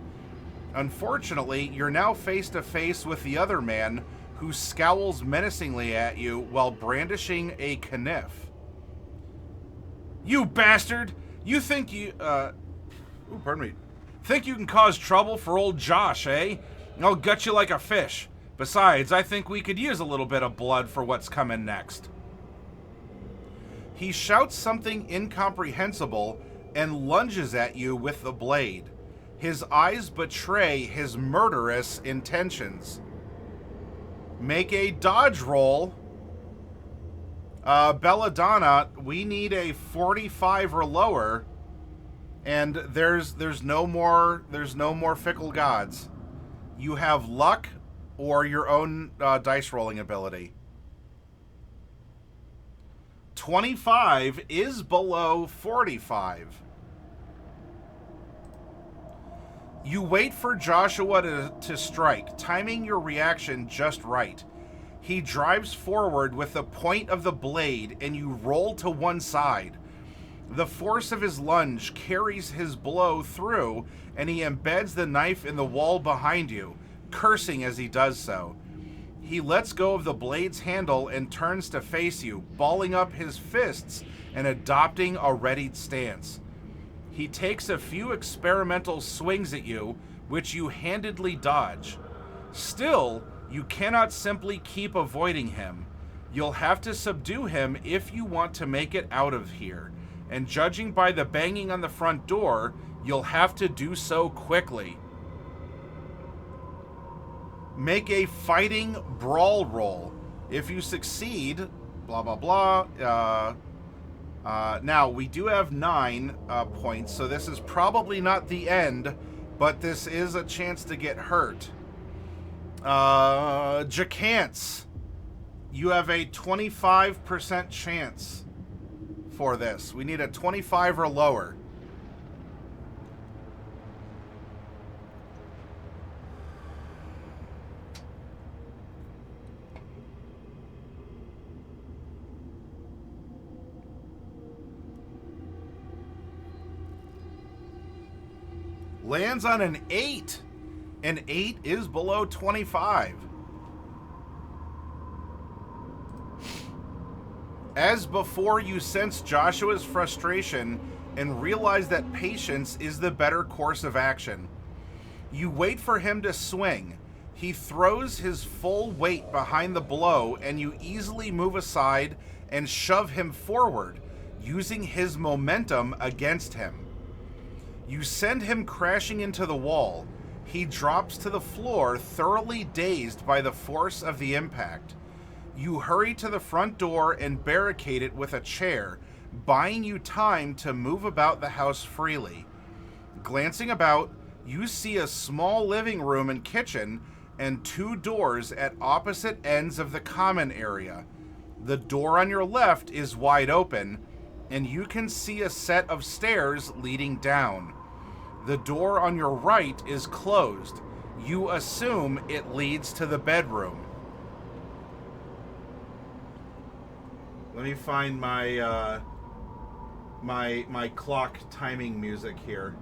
Unfortunately, you're now face to face with the other man, who scowls menacingly at you while brandishing a kniff. You bastard! You think you, think you can cause trouble for old Josh, eh? I'll gut you like a fish. Besides, I think we could use a little bit of blood for what's coming next. He shouts something incomprehensible and lunges at you with the blade. His eyes betray his murderous intentions. Make a dodge roll. Belladonna, we need a 45 or lower, and there's no more Fickle Gods. You have luck or your own dice rolling ability. 25 is below 45. You wait for Joshua to strike, timing your reaction just right. He drives forward with the point of the blade, and you roll to one side. The force of his lunge carries his blow through, and he embeds the knife in the wall behind you, cursing as he does so. He lets go of the blade's handle and turns to face you, balling up his fists and adopting a readied stance. He takes a few experimental swings at you, which you handedly dodge. Still, you cannot simply keep avoiding him. You'll have to subdue him if you want to make it out of here, and judging by the banging on the front door, you'll have to do so quickly. Make a fighting brawl roll. If you succeed, blah, blah, blah. Now, we do have 9 points, so this is probably not the end, but this is a chance to get hurt. Jacance, you have a 25% chance for this. We need a 25 or lower. Lands on an 8. An 8 is below 25. As before, you sense Joshua's frustration and realize that patience is the better course of action. You wait for him to swing. He throws his full weight behind the blow, and you easily move aside and shove him forward, using his momentum against him. You send him crashing into the wall. He drops to the floor, thoroughly dazed by the force of the impact. You hurry to the front door and barricade it with a chair, buying you time to move about the house freely. Glancing about, you see a small living room and kitchen and 2 doors at opposite ends of the common area. The door on your left is wide open, and you can see a set of stairs leading down. The door on your right is closed. You assume it leads to the bedroom. Let me find my my clock timing music here.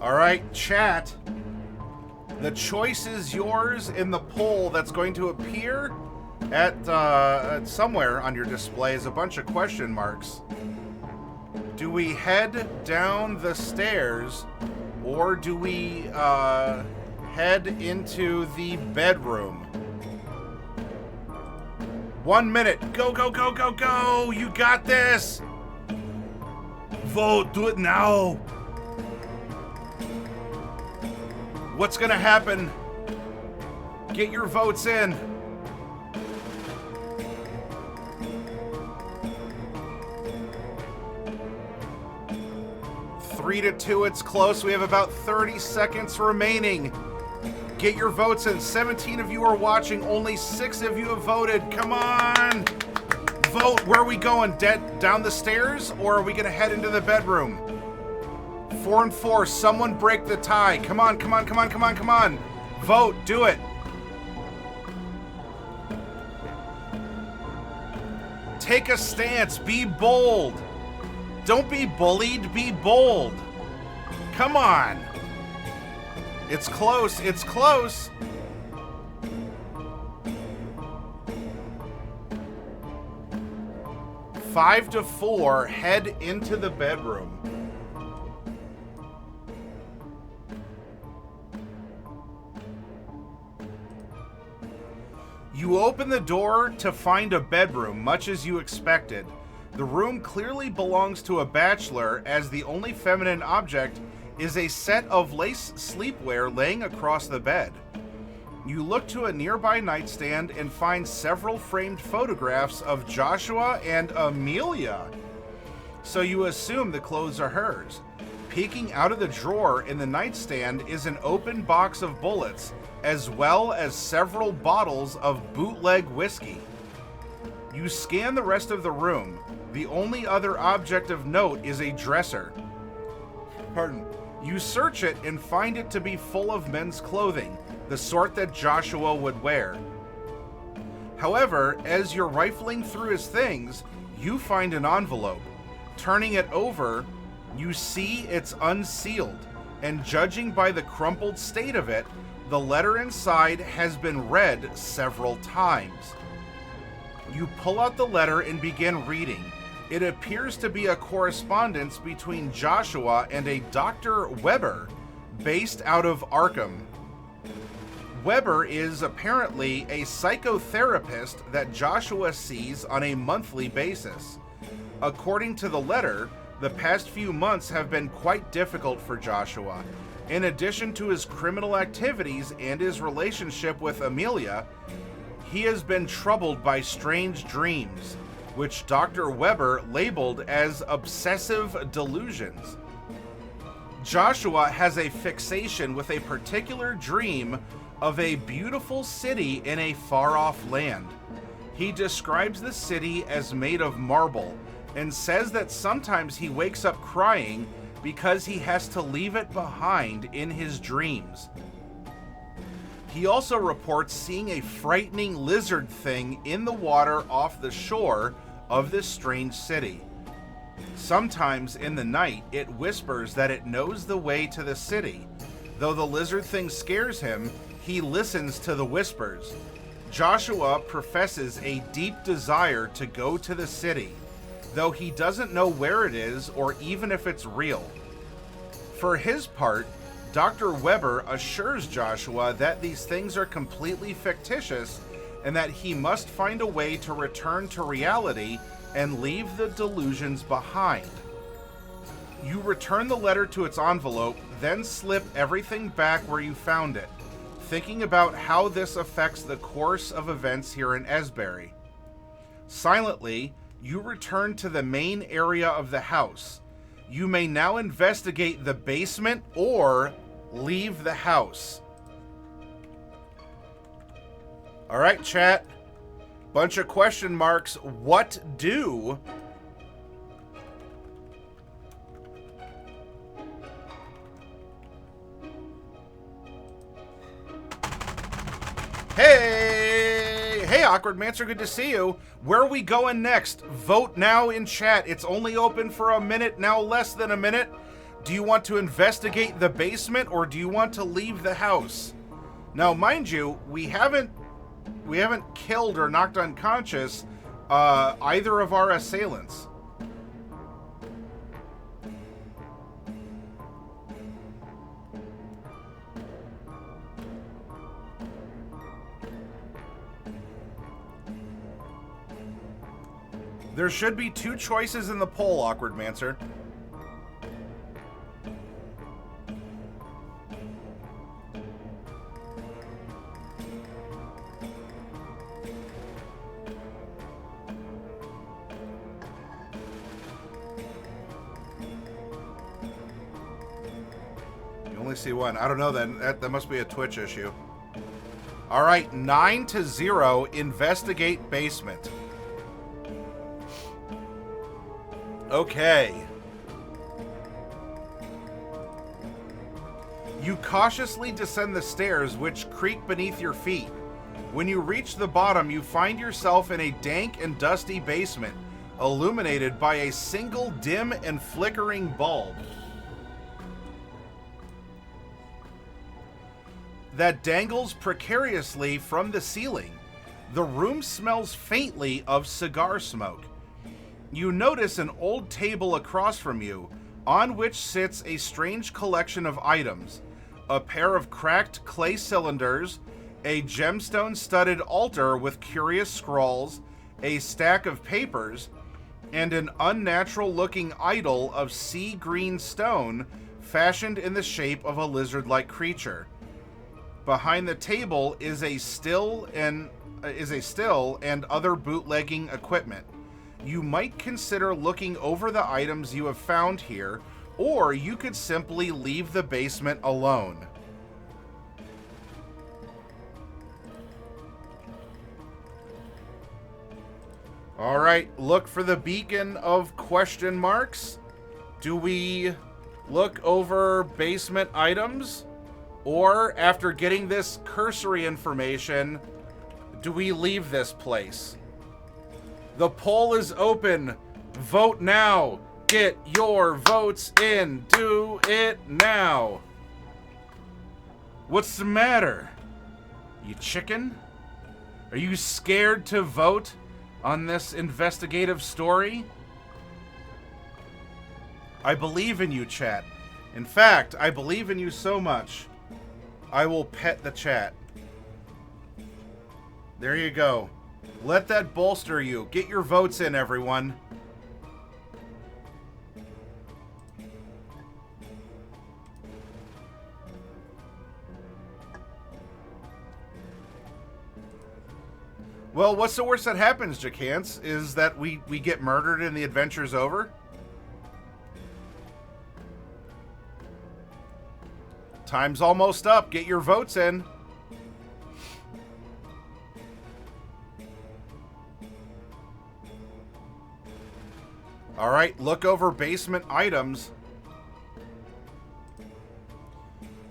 All right, chat. The choice is yours in the poll that's going to appear at somewhere on your display is a bunch of question marks. Do we head down the stairs, or do we head into the bedroom? 1 minute. Go, go, go, go, go. You got this. Vote. Do it now. What's going to happen? Get your votes in. 3-2, it's close. We have about 30 seconds remaining. Get your votes in. 17 of you are watching. Only 6 of you have voted. Come on. Vote. Where are we going? Down the stairs, or are we going to head into the bedroom? 4 and 4. Someone break the tie. Come on, come on, come on, come on, come on. Vote. Do it. Take a stance. Be bold. Don't be bullied. Be bold. Come on. It's close. It's close. Five to 4. Head into the bedroom. You open the door to find a bedroom, much as you expected. The room clearly belongs to a bachelor, as the only feminine object is a set of lace sleepwear laying across the bed. You look to a nearby nightstand and find several framed photographs of Joshua and Amelia. So you assume the clothes are hers. Peeking out of the drawer in the nightstand is an open box of bullets, as well as several bottles of bootleg whiskey. You scan the rest of the room. The only other object of note is a dresser. Pardon. You search it and find it to be full of men's clothing, the sort that Joshua would wear. However, as you're rifling through his things, you find an envelope. Turning it over, you see it's unsealed, and judging by the crumpled state of it, the letter inside has been read several times. You pull out the letter and begin reading. It appears to be a correspondence between Joshua and a Dr. Weber, based out of Arkham. Weber is apparently a psychotherapist that Joshua sees on a monthly basis. According to the letter, the past few months have been quite difficult for Joshua. In addition to his criminal activities and his relationship with Amelia, he has been troubled by strange dreams, which Dr. Weber labeled as obsessive delusions. Joshua has a fixation with a particular dream of a beautiful city in a far-off land. He describes the city as made of marble and says that sometimes he wakes up crying because he has to leave it behind in his dreams. He also reports seeing a frightening lizard thing in the water off the shore of this strange city. Sometimes in the night, it whispers that it knows the way to the city. Though the lizard thing scares him, he listens to the whispers. Joshua professes a deep desire to go to the city, though he doesn't know where it is or even if it's real. For his part, Dr. Weber assures Joshua that these things are completely fictitious and that he must find a way to return to reality and leave the delusions behind. You return the letter to its envelope, then slip everything back where you found it, thinking about how this affects the course of events here in Esbury. Silently, you return to the main area of the house. You may now investigate the basement or leave the house. All right, chat. Bunch of question marks. What do? Hey, Awkward Mancer, good to see you. Where are we going next? Vote now in chat. It's only open for a minute, now less than a minute. Do you want to investigate the basement or do you want to leave the house? Now, mind you, we haven't killed or knocked unconscious either of our assailants. There should be 2 choices in the poll, Awkward Mancer. You only see one. I don't know, that must be a Twitch issue. All right, 9-0, investigate basement. Okay. You cautiously descend the stairs, which creak beneath your feet. When you reach the bottom, you find yourself in a dank and dusty basement, illuminated by a single dim and flickering bulb that dangles precariously from the ceiling. The room smells faintly of cigar smoke. You notice an old table across from you, on which sits a strange collection of items. A pair of cracked clay cylinders, a gemstone-studded altar with curious scrawls, a stack of papers, and an unnatural-looking idol of sea green stone fashioned in the shape of a lizard-like creature. Behind the table is a still and other bootlegging equipment. You might consider looking over the items you have found here, or you could simply leave the basement alone. All right, look for the beacon of question marks. Do we look over basement items? Or, after getting this cursory information, do we leave this place? The poll is open. Vote now. Get your votes in. Do it now. What's the matter? You chicken? Are you scared to vote on this investigative story? I believe in you, chat. In fact, I believe in you so much, I will pet the chat. There you go. Let that bolster you. Get your votes in, everyone. Well, what's the worst that happens, Jacance? Is that we get murdered and the adventure's over? Time's almost up. Get your votes in. All right, look over basement items.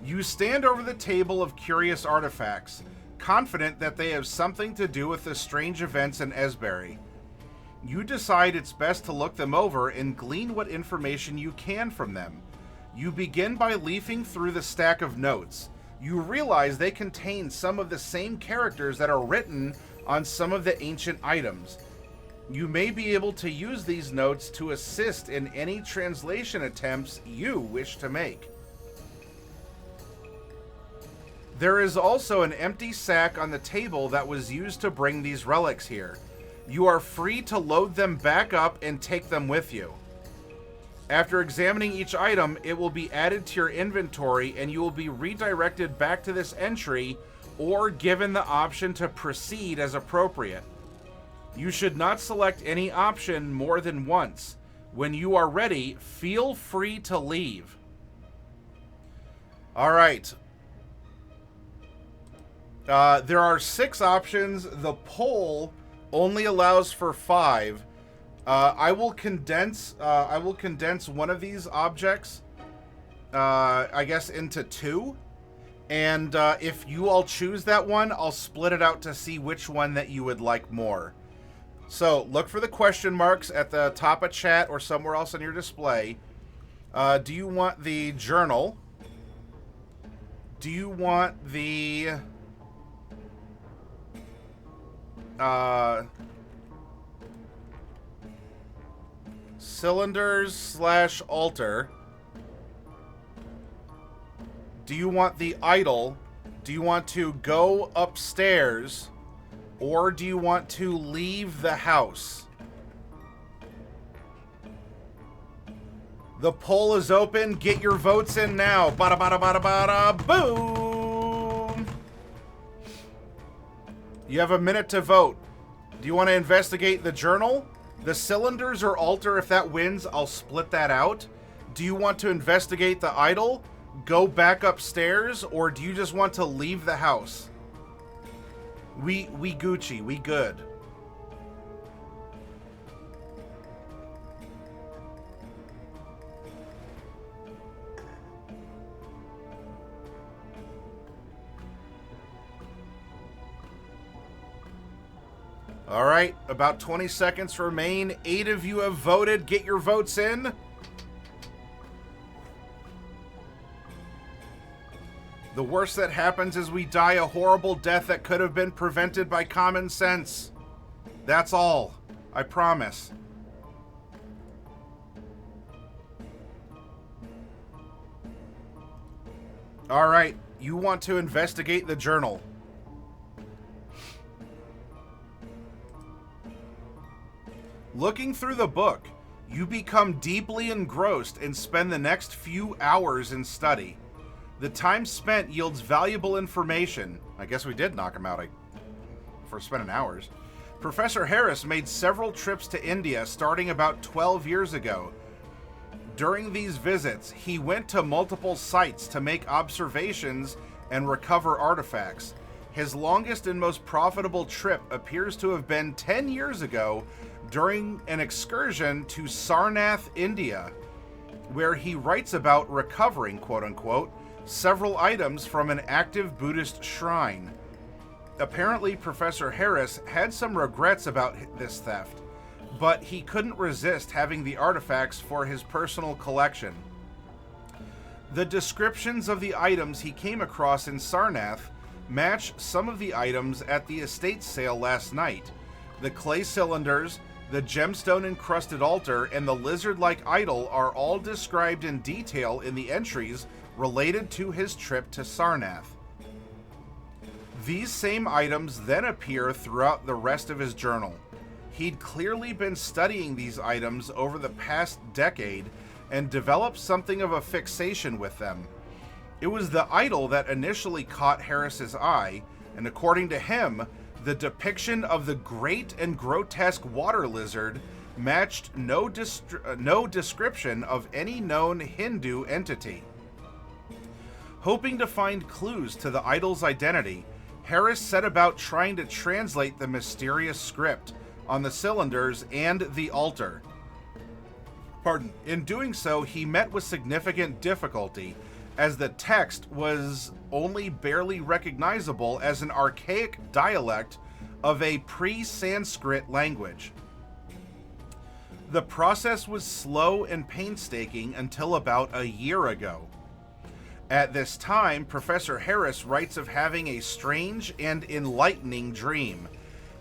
You stand over the table of curious artifacts, confident that they have something to do with the strange events in Esbury. You decide it's best to look them over and glean what information you can from them. You begin by leafing through the stack of notes. You realize they contain some of the same characters that are written on some of the ancient items. You may be able to use these notes to assist in any translation attempts you wish to make. There is also an empty sack on the table that was used to bring these relics here. You are free to load them back up and take them with you. After examining each item, it will be added to your inventory and you will be redirected back to this entry or given the option to proceed as appropriate. You should not select any option more than once. When you are ready, feel free to leave. All right. There are 6 options. The poll only allows for 5. I will condense one of these objects, I guess, into 2. And if you all choose that one, I'll split it out to see which one that you would like more. So look for the question marks at the top of chat or somewhere else on your display. Do you want the journal? Do you want the cylinders / altar? Do you want the idol? Do you want to go upstairs? Or do you want to leave the house? The poll is open. Get your votes in now. Bada bada bada bada boom! You have a minute to vote. Do you want to investigate the journal? The cylinders or altar? If that wins, I'll split that out. Do you want to investigate the idol? Go back upstairs? Or do you just want to leave the house? We Gucci, we good. All right, about 20 seconds remain. 8 of you have voted. Get your votes in. The worst that happens is we die a horrible death that could have been prevented by common sense. That's all. I promise. All right, you want to investigate the journal. Looking through the book, you become deeply engrossed and spend the next few hours in study. The time spent yields valuable information. I guess we did knock him out for spending hours. Professor Harris made several trips to India starting about 12 years ago. During these visits, he went to multiple sites to make observations and recover artifacts. His longest and most profitable trip appears to have been 10 years ago during an excursion to Sarnath, India, where he writes about recovering, quote-unquote, several items from an active Buddhist shrine. Apparently, Professor Harris had some regrets about this theft, but he couldn't resist having the artifacts for his personal collection. The descriptions of the items he came across in Sarnath match some of the items at the estate sale last night. The clay cylinders, the gemstone-encrusted altar, and the lizard-like idol are all described in detail in the entries related to his trip to Sarnath. These same items then appear throughout the rest of his journal. He'd clearly been studying these items over the past decade and developed something of a fixation with them. It was the idol that initially caught Harris's eye, and according to him, the depiction of the great and grotesque water lizard matched no description of any known Hindu entity. Hoping to find clues to the idol's identity, Harris set about trying to translate the mysterious script on the cylinders and the altar. In doing so, he met with significant difficulty, as the text was only barely recognizable as an archaic dialect of a pre-Sanskrit language. The process was slow and painstaking until about a year ago. At this time, Professor Harris writes of having a strange and enlightening dream.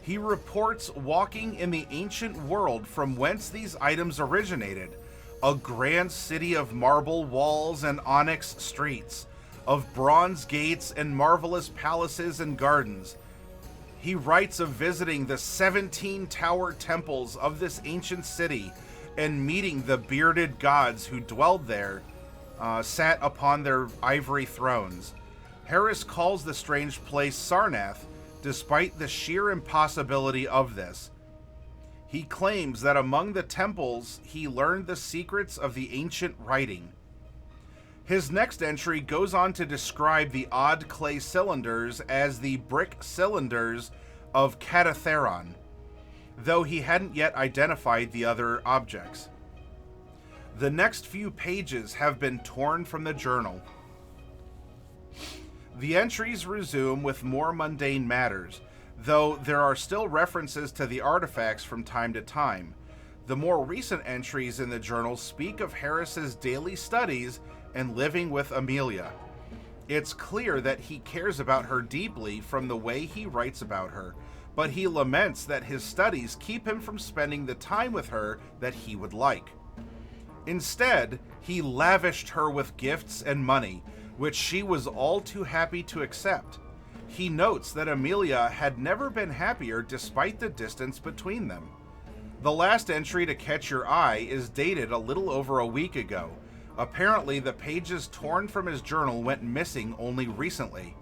He reports walking in the ancient world from whence these items originated, a grand city of marble walls and onyx streets, of bronze gates and marvelous palaces and gardens. He writes of visiting the 17 tower temples of this ancient city and meeting the bearded gods who dwelled there, sat upon their ivory thrones. Harris calls the strange place Sarnath, despite the sheer impossibility of this. He claims that among the temples he learned the secrets of the ancient writing. His next entry goes on to describe the odd clay cylinders as the brick cylinders of Katatheron, though he hadn't yet identified the other objects. The next few pages have been torn from the journal. The entries resume with more mundane matters, though there are still references to the artifacts from time to time. The more recent entries in the journal speak of Harris's daily studies and living with Amelia. It's clear that he cares about her deeply from the way he writes about her, but he laments that his studies keep him from spending the time with her that he would like. Instead, he lavished her with gifts and money, which she was all too happy to accept. He notes that Amelia had never been happier despite the distance between them. The last entry to catch your eye is dated a little over a week ago. Apparently, the pages torn from his journal went missing only recently.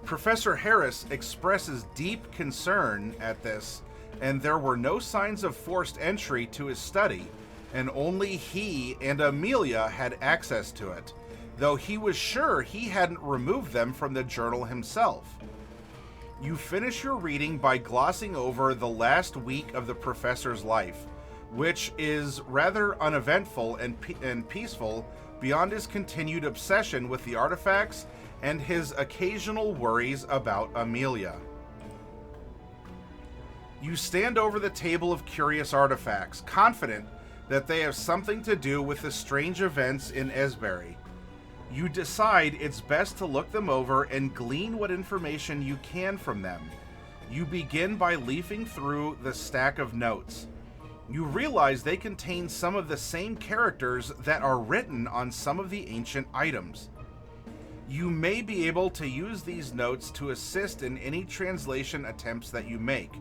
Professor Harris expresses deep concern at this, and there were no signs of forced entry to his study, and only he and Amelia had access to it, though he was sure he hadn't removed them from the journal himself. You finish your reading by glossing over the last week of the professor's life, which is rather uneventful and peaceful beyond his continued obsession with the artifacts and his occasional worries about Amelia. You stand over the table of curious artifacts, confident that they have something to do with the strange events in Esbury. You decide it's best to look them over and glean what information you can from them. You begin by leafing through the stack of notes. You realize they contain some of the same characters that are written on some of the ancient items. You may be able to use these notes to assist in any translation attempts that you make.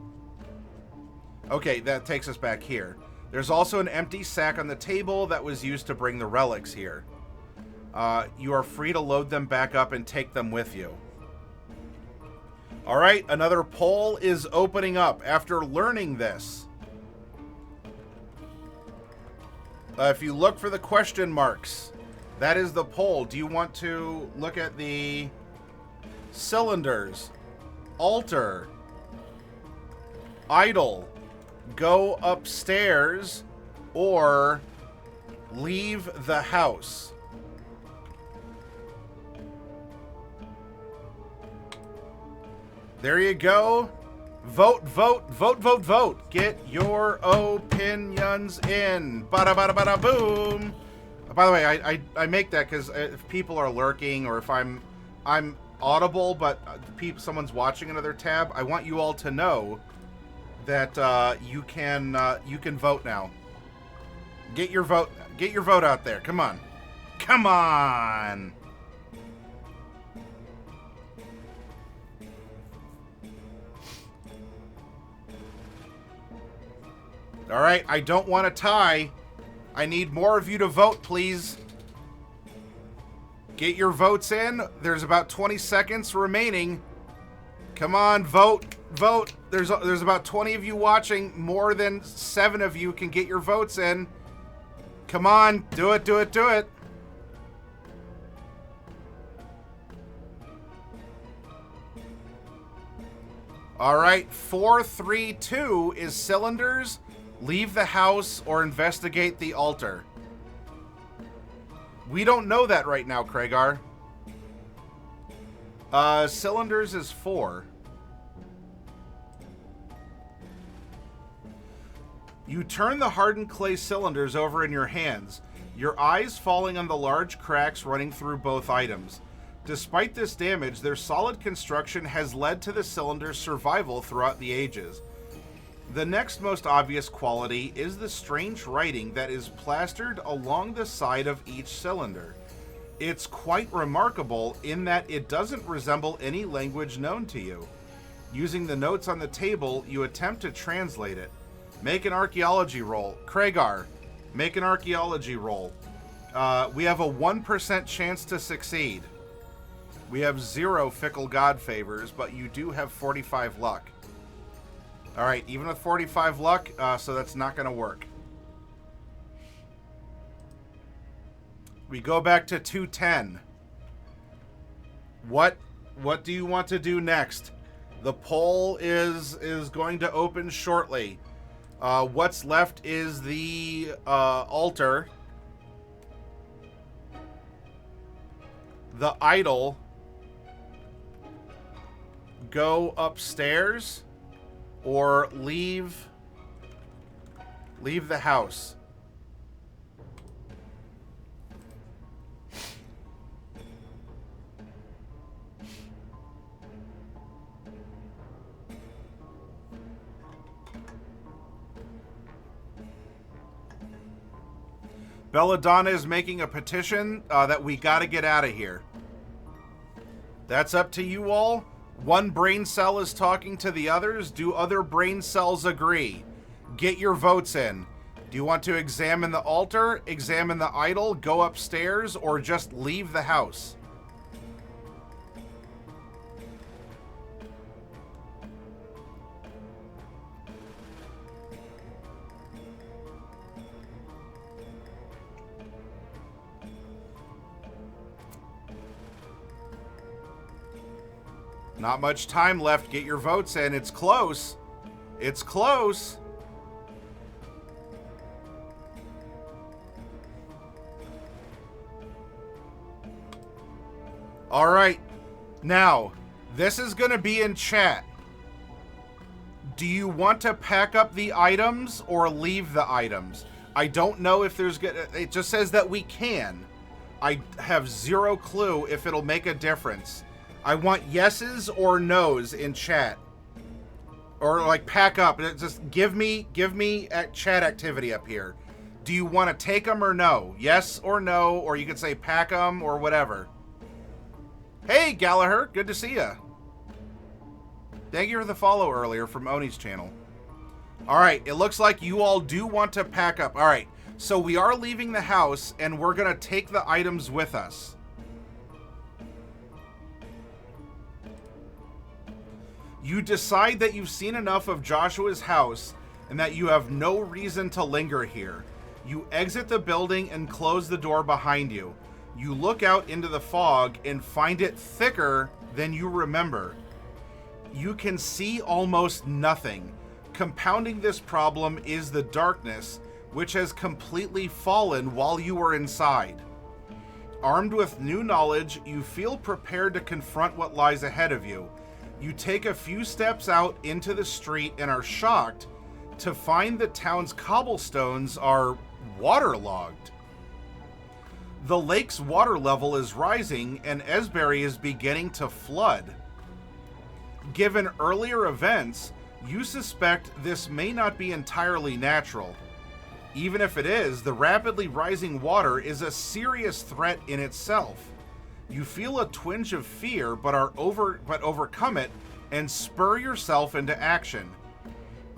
Okay, that takes us back here. There's also an empty sack on the table that was used to bring the relics here. You are free to load them back up and take them with you. Alright, another poll is opening up after learning this. If you look for the question marks, that is the poll. Do you want to look at the cylinders, altar, idol, go upstairs, or leave the house? There you go. Vote, vote, vote, vote, vote. Get your opinions in. Bada bada bada boom. By the way, I make that because if people are lurking or if I'm audible, but someone's watching another tab, I want you all to know that you can vote now. Get your vote out there. Come on, come on. All right, I don't want a tie. I need more of you to vote, please. Get your votes in. There's about 20 seconds remaining. Come on, vote, vote. There's about 20 of you watching. More than 7 of you can get your votes in. Come on, do it, do it, do it. All right, 4-3-2 is cylinders. Leave the house or investigate the altar. We don't know that right now, Craigar. Cylinders is 4. You turn the hardened clay cylinders over in your hands, your eyes falling on the large cracks running through both items. Despite this damage, their solid construction has led to the cylinder's survival throughout the ages. The next most obvious quality is the strange writing that is plastered along the side of each cylinder. It's quite remarkable in that it doesn't resemble any language known to you. Using the notes on the table, you attempt to translate it. Make an archaeology roll. Kragar, make an archaeology roll. We have a 1% chance to succeed. We have 0 fickle god favors, but you do have 45 luck. All right, even with 45 luck, so that's not going to work. We go back to 210. What do you want to do next? The poll is going to open shortly. What's left is the altar, the idol. Go upstairs or leave the house. Belladonna is making a petition that we got to get out of here. That's up to you all. One brain cell is talking to the others. Do other brain cells agree? Get your votes in. Do you want to examine the altar, examine the idol, go upstairs, or just leave the house? Not much time left. Get your votes in. It's close. It's close. All right. Now, this is going to be in chat. Do you want to pack up the items or leave the items? I don't know if there's... It just says that we can. I have 0 clue if it'll make a difference. I want yeses or nos in chat. Or like pack up. Just give me chat activity up here. Do you want to take them or no? Yes or no, or you could say pack them or whatever. Hey, Gallagher, good to see ya. Thank you for the follow earlier from Oni's channel. All right, it looks like you all do want to pack up. All right, so we are leaving the house and we're gonna take the items with us. You decide that you've seen enough of Joshua's house and that you have no reason to linger here. You exit the building and close the door behind you. You look out into the fog and find it thicker than you remember. You can see almost nothing. Compounding this problem is the darkness, which has completely fallen while you were inside. Armed with new knowledge, you feel prepared to confront what lies ahead of you. You take a few steps out into the street and are shocked to find the town's cobblestones are waterlogged. The lake's water level is rising and Esbury is beginning to flood. Given earlier events, you suspect this may not be entirely natural. Even if it is, the rapidly rising water is a serious threat in itself. You feel a twinge of fear, but overcome it and spur yourself into action.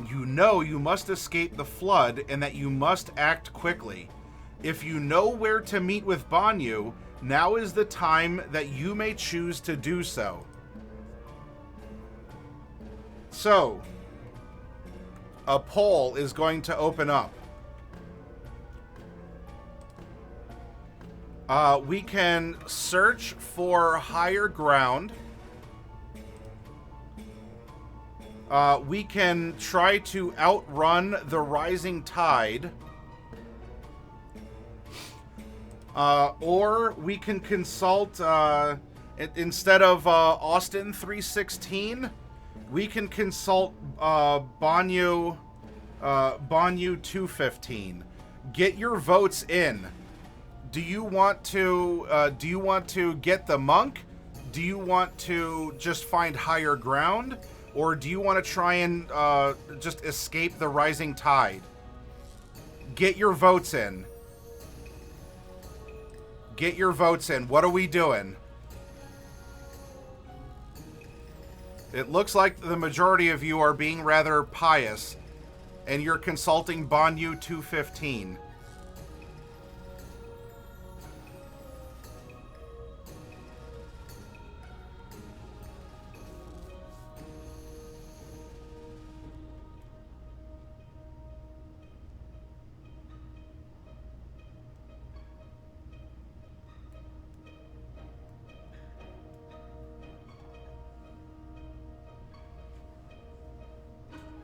You know you must escape the flood and that you must act quickly. If you know where to meet with Banyu, now is the time that you may choose to do so. So, a poll is going to open up. We can search for higher ground. We can try to outrun the rising tide. Or we can consult, instead of Austin 316, we can consult Banyu Banyu 215. Get your votes in. Do you want to get the monk? Do you want to just find higher ground? Or do you want to try and just escape the rising tide? Get your votes in. Get your votes in. What are we doing? It looks like the majority of you are being rather pious, and you're consulting Banyu 215.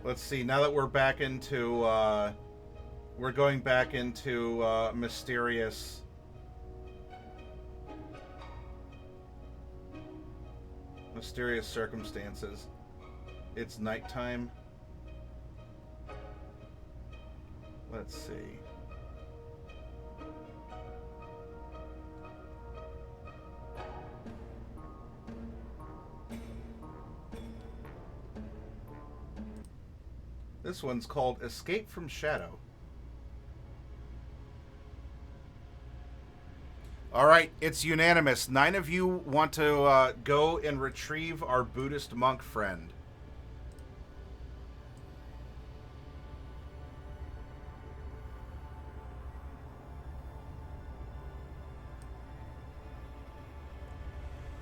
Let's see, now that we're back into, we're going back into, mysterious circumstances. It's nighttime. Let's see. This one's called Escape from Shadow. Alright, it's unanimous. 9 of you want to go and retrieve our Buddhist monk friend.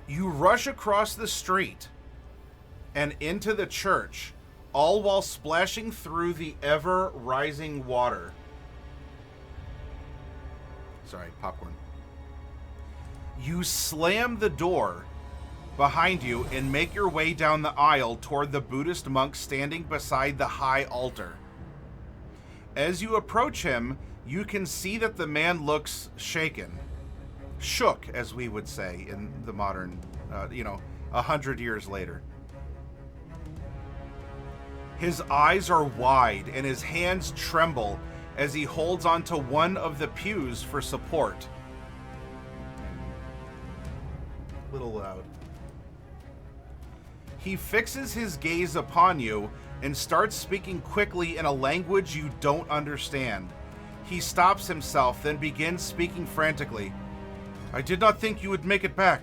You rush across the street and into the church, all while splashing through the ever-rising water. Sorry, popcorn. You slam the door behind you and make your way down the aisle toward the Buddhist monk standing beside the high altar. As you approach him, you can see that the man looks shaken. Shook, as we would say in the modern, 100 years later. His eyes are wide and his hands tremble as he holds onto one of the pews for support. A little loud. He fixes his gaze upon you and starts speaking quickly in a language you don't understand. He stops himself, then begins speaking frantically. I did not think you would make it back.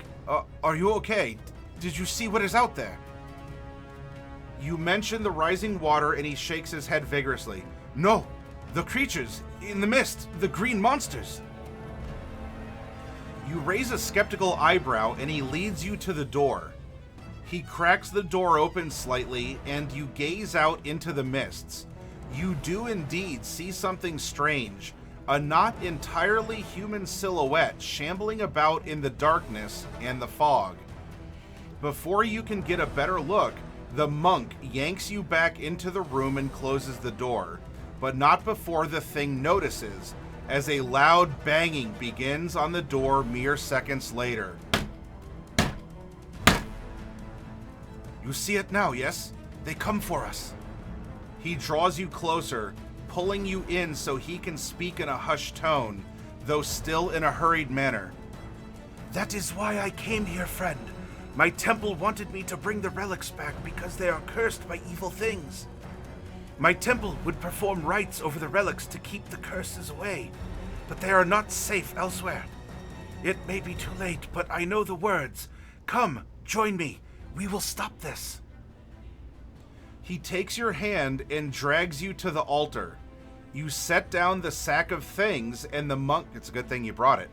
Are you okay? Did you see what is out there? You mention the rising water and he shakes his head vigorously. No, the creatures in the mist, the green monsters. You raise a skeptical eyebrow and he leads you to the door. He cracks the door open slightly and you gaze out into the mists. You do indeed see something strange, a not entirely human silhouette shambling about in the darkness and the fog. Before you can get a better look, the monk yanks you back into the room and closes the door, but not before the thing notices, as a loud banging begins on the door mere seconds later. You see it now, yes? They come for us. He draws you closer, pulling you in so he can speak in a hushed tone, though still in a hurried manner. That is why I came here, friend. My temple wanted me to bring the relics back because they are cursed by evil things. My temple would perform rites over the relics to keep the curses away, but they are not safe elsewhere. It may be too late, but I know the words. Come, join me. We will stop this. He takes your hand and drags you to the altar. You set down the sack of things, and the monk... It's a good thing you brought it.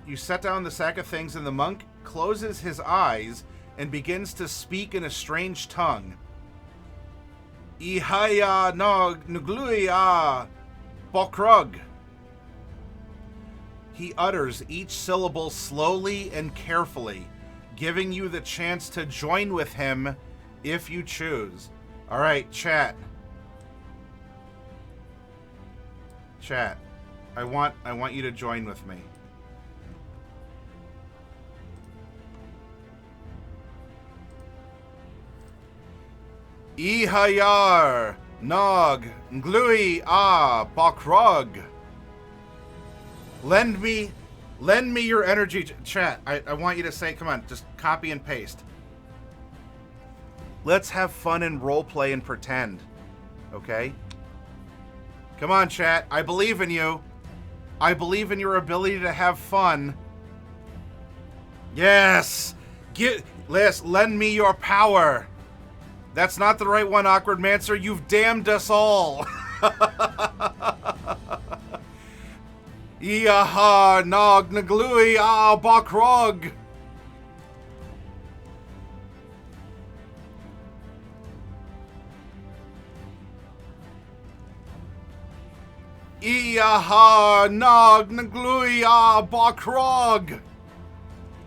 You set down the sack of things, and the monk closes his eyes and begins to speak in a strange tongue. Ihaya no nglui Bokrug. He utters each syllable slowly and carefully, giving you the chance to join with him if you choose. All right, chat. Chat. I want you to join with me. Ihayar, Nog, nglui, Bokrug. Lend me your energy, chat. I want you to say, come on, just copy and paste. Let's have fun and roleplay and pretend, okay? Come on, chat. I believe in you. I believe in your ability to have fun. Yes! Lend me your power. That's not the right one, Awkward Mancer. You've damned us all. Iaha, Nog, nglui, Bokrug. Iaha, Nog, nglui, Bokrug.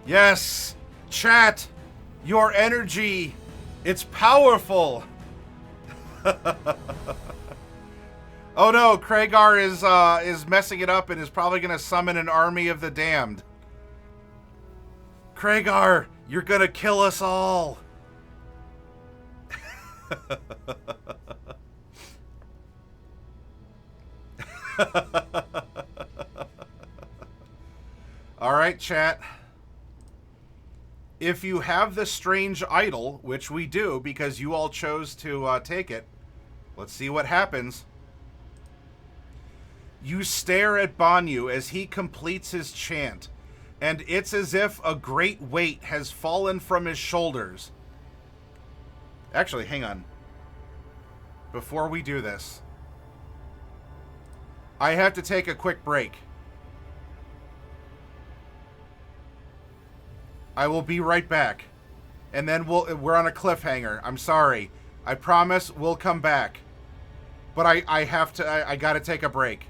Yes, chat, your energy, it's powerful. Oh no, Kragar is messing it up and is probably gonna summon an army of the damned. Kragar, you're gonna kill us all. All right, chat. If you have the strange idol, which we do because you all chose to take it, let's see what happens. You stare at Banyu as he completes his chant, and it's as if a great weight has fallen from his shoulders. Actually, hang on. Before we do this, I have to take a quick break. I will be right back. And then we're on a cliffhanger. I'm sorry. I promise we'll come back. But I gotta take a break.